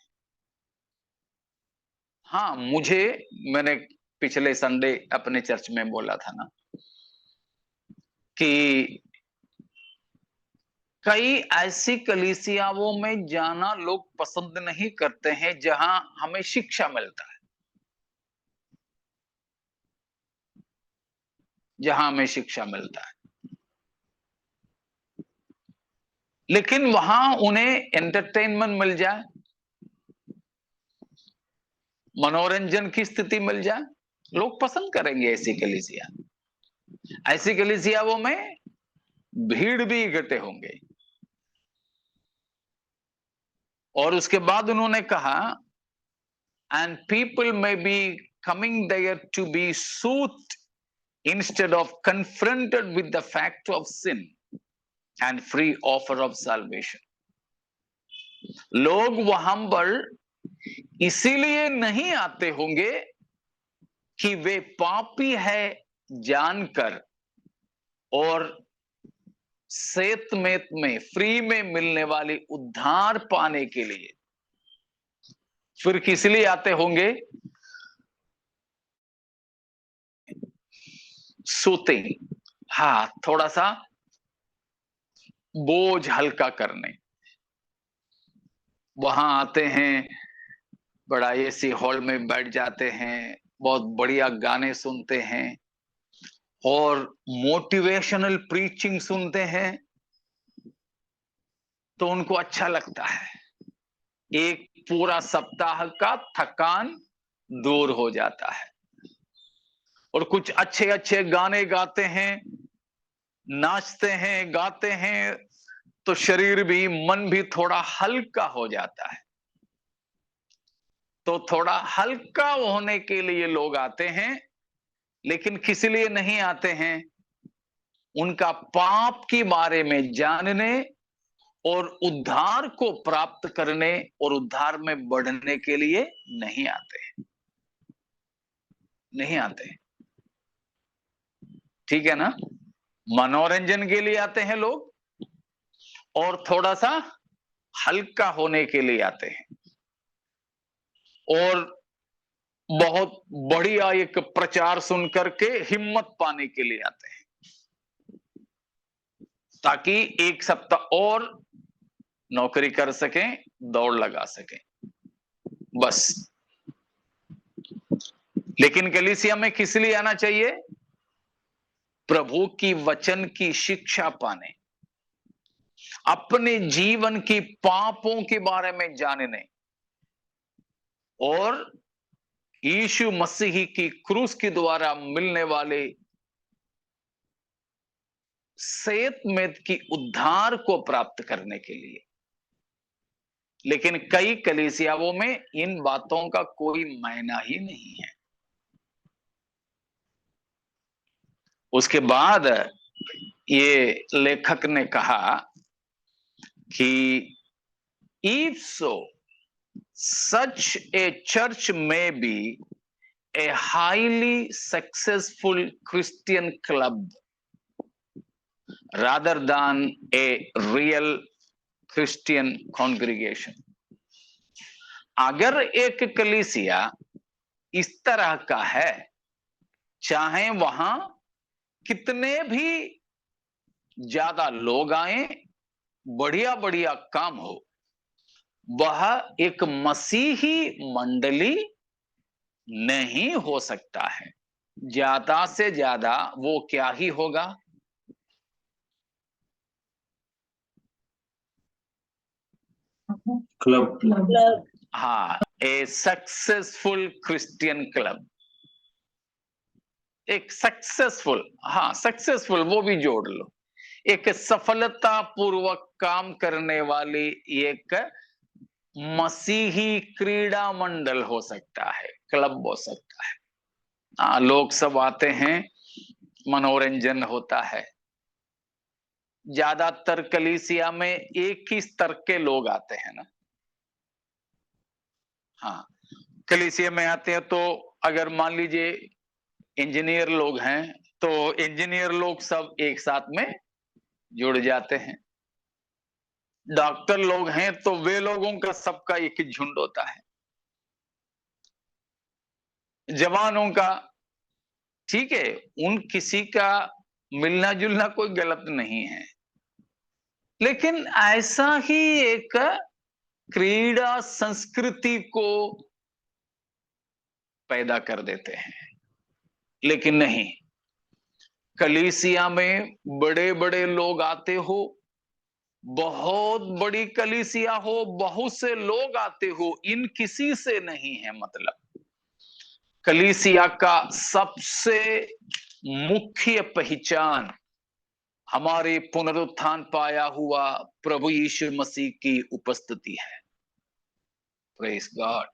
S1: हाँ, मैंने पिछले संडे अपने चर्च में बोला था ना कि कई ऐसी कलीसियाओं में जाना लोग पसंद नहीं करते हैं जहां हमें शिक्षा मिलता है, जहां हमें शिक्षा मिलता है, लेकिन वहां उन्हें एंटरटेनमेंट मिल जाए, मनोरंजन की स्थिति मिल जाए, लोग पसंद करेंगे ऐसी कलीसिया। ऐसी कलीसियाओं में भीड़ भी इकट्ठे होंगे। और उसके बाद उन्होंने कहा, and people may be coming there to be soothed instead of confronted with the fact of sin and free offer of salvation. लोग वहां पर इसीलिए नहीं आते होंगे कि वे पापी है जानकर और सेत में फ्री में मिलने वाली उद्धार पाने के लिए, फिर किस लिए आते होंगे? सोते, हाँ, थोड़ा सा बोझ हल्का करने वहां आते हैं, बड़ा एसी हॉल में बैठ जाते हैं, बहुत बढ़िया गाने सुनते हैं और मोटिवेशनल प्रीचिंग सुनते हैं, तो उनको अच्छा लगता है। एक पूरा सप्ताह का थकान दूर हो जाता है और कुछ अच्छे अच्छे गाने गाते हैं, नाचते हैं, गाते हैं, तो शरीर भी, मन भी थोड़ा हल्का हो जाता है। तो थोड़ा हल्का होने के लिए लोग आते हैं, लेकिन किस लिए नहीं आते हैं? उनका पाप के बारे में जानने और उद्धार को प्राप्त करने और उद्धार में बढ़ने के लिए नहीं आते हैं, नहीं आते। ठीक है ना? मनोरंजन के लिए आते हैं लोग और थोड़ा सा हल्का होने के लिए आते हैं और बहुत बढ़िया एक प्रचार सुन करके हिम्मत पाने के लिए आते हैं, ताकि एक सप्ताह और नौकरी कर सकें, दौड़ लगा सकें, बस। लेकिन कलीसिया में किस लिए आना चाहिए? प्रभु की वचन की शिक्षा पाने, अपने जीवन की पापों के बारे में जानने और यीशु मसीह की क्रूस के द्वारा मिलने वाले सेत में की उद्धार को प्राप्त करने के लिए। लेकिन कई कलीसियाओं में इन बातों का कोई मायना ही नहीं है। उसके बाद ये लेखक ने कहा कि if so, such a church may be a highly successful Christian club rather than a real Christian congregation. अगर एक कलीसिया इस तरह का है, चाहे वहां कितने भी ज्यादा लोग आए, बढ़िया बढ़िया काम हो, वह एक मसीही मंडली नहीं हो सकता है। ज्यादा से ज्यादा वो क्या ही होगा?
S3: क्लब।
S1: हाँ, ए सक्सेसफुल क्रिश्चियन क्लब, एक सक्सेसफुल, हाँ सक्सेसफुल वो भी जोड़ लो, एक सफलता पूर्वक काम करने वाली एक मसीही क्रीड़ा मंडल हो सकता है, क्लब हो सकता है। लोग सब आते हैं, मनोरंजन होता है। ज्यादातर कलीसिया में एक ही स्तर के लोग आते हैं ना। हाँ, कलीसिया में आते हैं तो अगर मान लीजिए इंजीनियर लोग हैं, तो इंजीनियर लोग सब एक साथ में जुड़ जाते हैं। डॉक्टर लोग हैं तो वे लोगों का सबका एक ही झुंड होता है। जवानों का ठीक है, उन किसी का मिलना जुलना कोई गलत नहीं है, लेकिन ऐसा ही एक क्रीड़ा संस्कृति को पैदा कर देते हैं। लेकिन नहीं, कलीसिया में बड़े बड़े लोग आते हो, बहुत बड़ी कलीसिया हो, बहुत से लोग आते हो, इन किसी से नहीं है मतलब। कलीसिया का सबसे मुख्य पहचान हमारे पुनरुत्थान पाया हुआ प्रभु यीशु मसीह की उपस्थिति है। Praise God.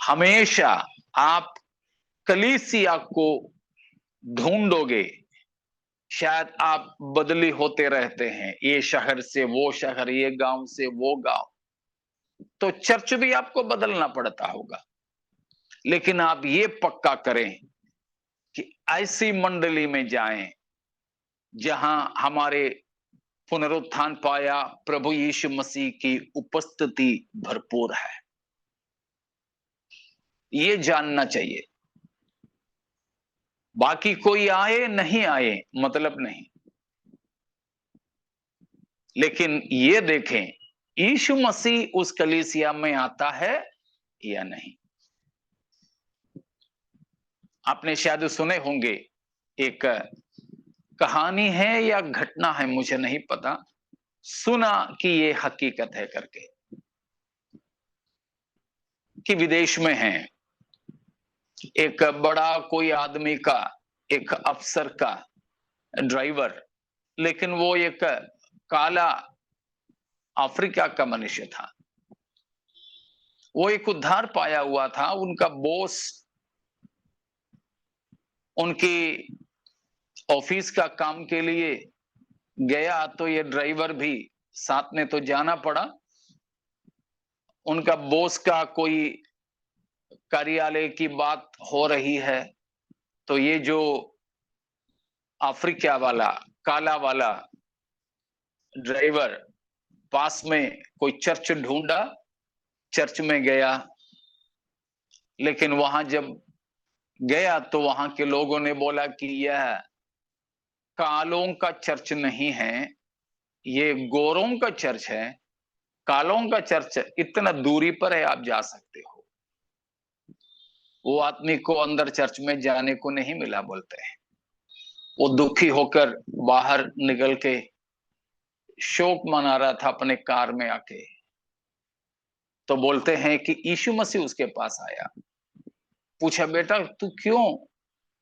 S1: हमेशा आप कलीसिया को ढूंढोगे, शायद आप बदली होते रहते हैं, ये शहर से वो शहर, ये गांव से वो गांव, तो चर्च भी आपको बदलना पड़ता होगा, लेकिन आप ये पक्का करें कि ऐसी मंडली में जाएं जहां हमारे पुनरुत्थान पाया प्रभु यीशु मसीह की उपस्थिति भरपूर है। ये जानना चाहिए। बाकी कोई आए नहीं आए मतलब नहीं, लेकिन ये देखें यीशु मसीह उस कलीसिया में आता है या नहीं। आपने शायद सुने होंगे, एक कहानी है या घटना है मुझे नहीं पता, सुना कि ये हकीकत है करके, कि विदेश में है एक बड़ा कोई आदमी का, एक अफसर का ड्राइवर, लेकिन वो एक काला अफ्रीका का मनुष्य था। वो एक उद्धार पाया हुआ था। उनका बॉस उनकी ऑफिस का काम के लिए गया तो ये ड्राइवर भी साथ में तो जाना पड़ा। उनका बॉस का कोई कार्यालय की बात हो रही है, तो ये जो अफ्रीका वाला काला वाला ड्राइवर पास में कोई चर्च ढूंढा, चर्च में गया, लेकिन वहां जब गया तो वहां के लोगों ने बोला कि यह कालों का चर्च नहीं है, ये गोरों का चर्च है। कालों का चर्च इतना दूरी पर है, आप जा सकते हो। वो आदमी को अंदर चर्च में जाने को नहीं मिला बोलते हैं। वो दुखी होकर बाहर निकल के शोक मना रहा था अपने कार में आके, तो बोलते हैं कि यीशु मसीह उसके पास आया, पूछा बेटा तू क्यों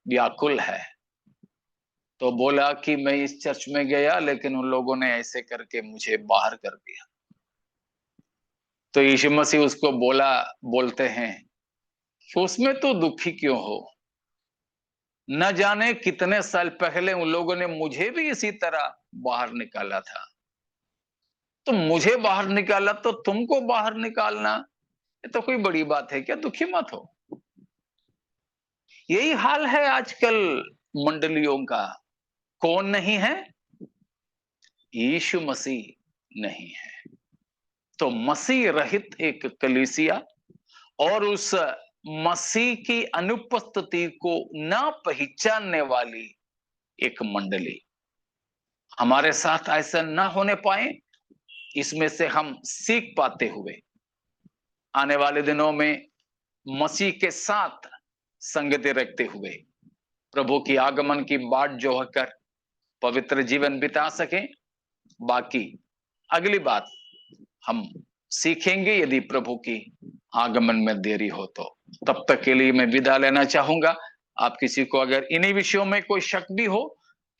S1: व्याकुल है? तो बोला कि मैं इस चर्च में गया, लेकिन उन लोगों ने ऐसे करके मुझे बाहर कर दिया। तो यीशु मसीह उसको बोलते हैं कि उसमें तो दुखी क्यों हो? न जाने कितने साल पहले उन लोगों ने मुझे भी इसी तरह बाहर निकाला था। तो मुझे बाहर निकाला तो तुमको बाहर निकालना ये तो कोई बड़ी बात है क्या? दुखी मत हो। यही हाल है आजकल मंडलियों का। कौन नहीं है? यीशु मसीह नहीं है। तो मसीह रहित एक कलीसिया और उस मसीह की अनुपस्थिति को न पहचानने वाली एक मंडली, हमारे साथ ऐसा न होने पाए, इसमें से हम सीख पाते हुए आने वाले दिनों में मसीह के साथ संगति रखते हुए प्रभु की आगमन की बाट जोहकर पवित्र जीवन बिता सकें। बाकी अगली बात हम सीखेंगे यदि प्रभु की आगमन में देरी हो तो। तब तक के लिए मैं विदा लेना चाहूंगा। आप किसी को अगर इन्हीं विषयों में कोई शक भी हो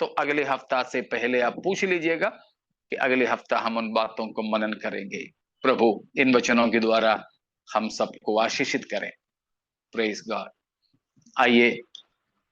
S1: तो अगले हफ्ता से पहले आप पूछ लीजिएगा कि अगले हफ्ता हम उन बातों को मनन करेंगे। प्रभु इन वचनों के द्वारा हम सबको आशीषित करें। Praise God. आइए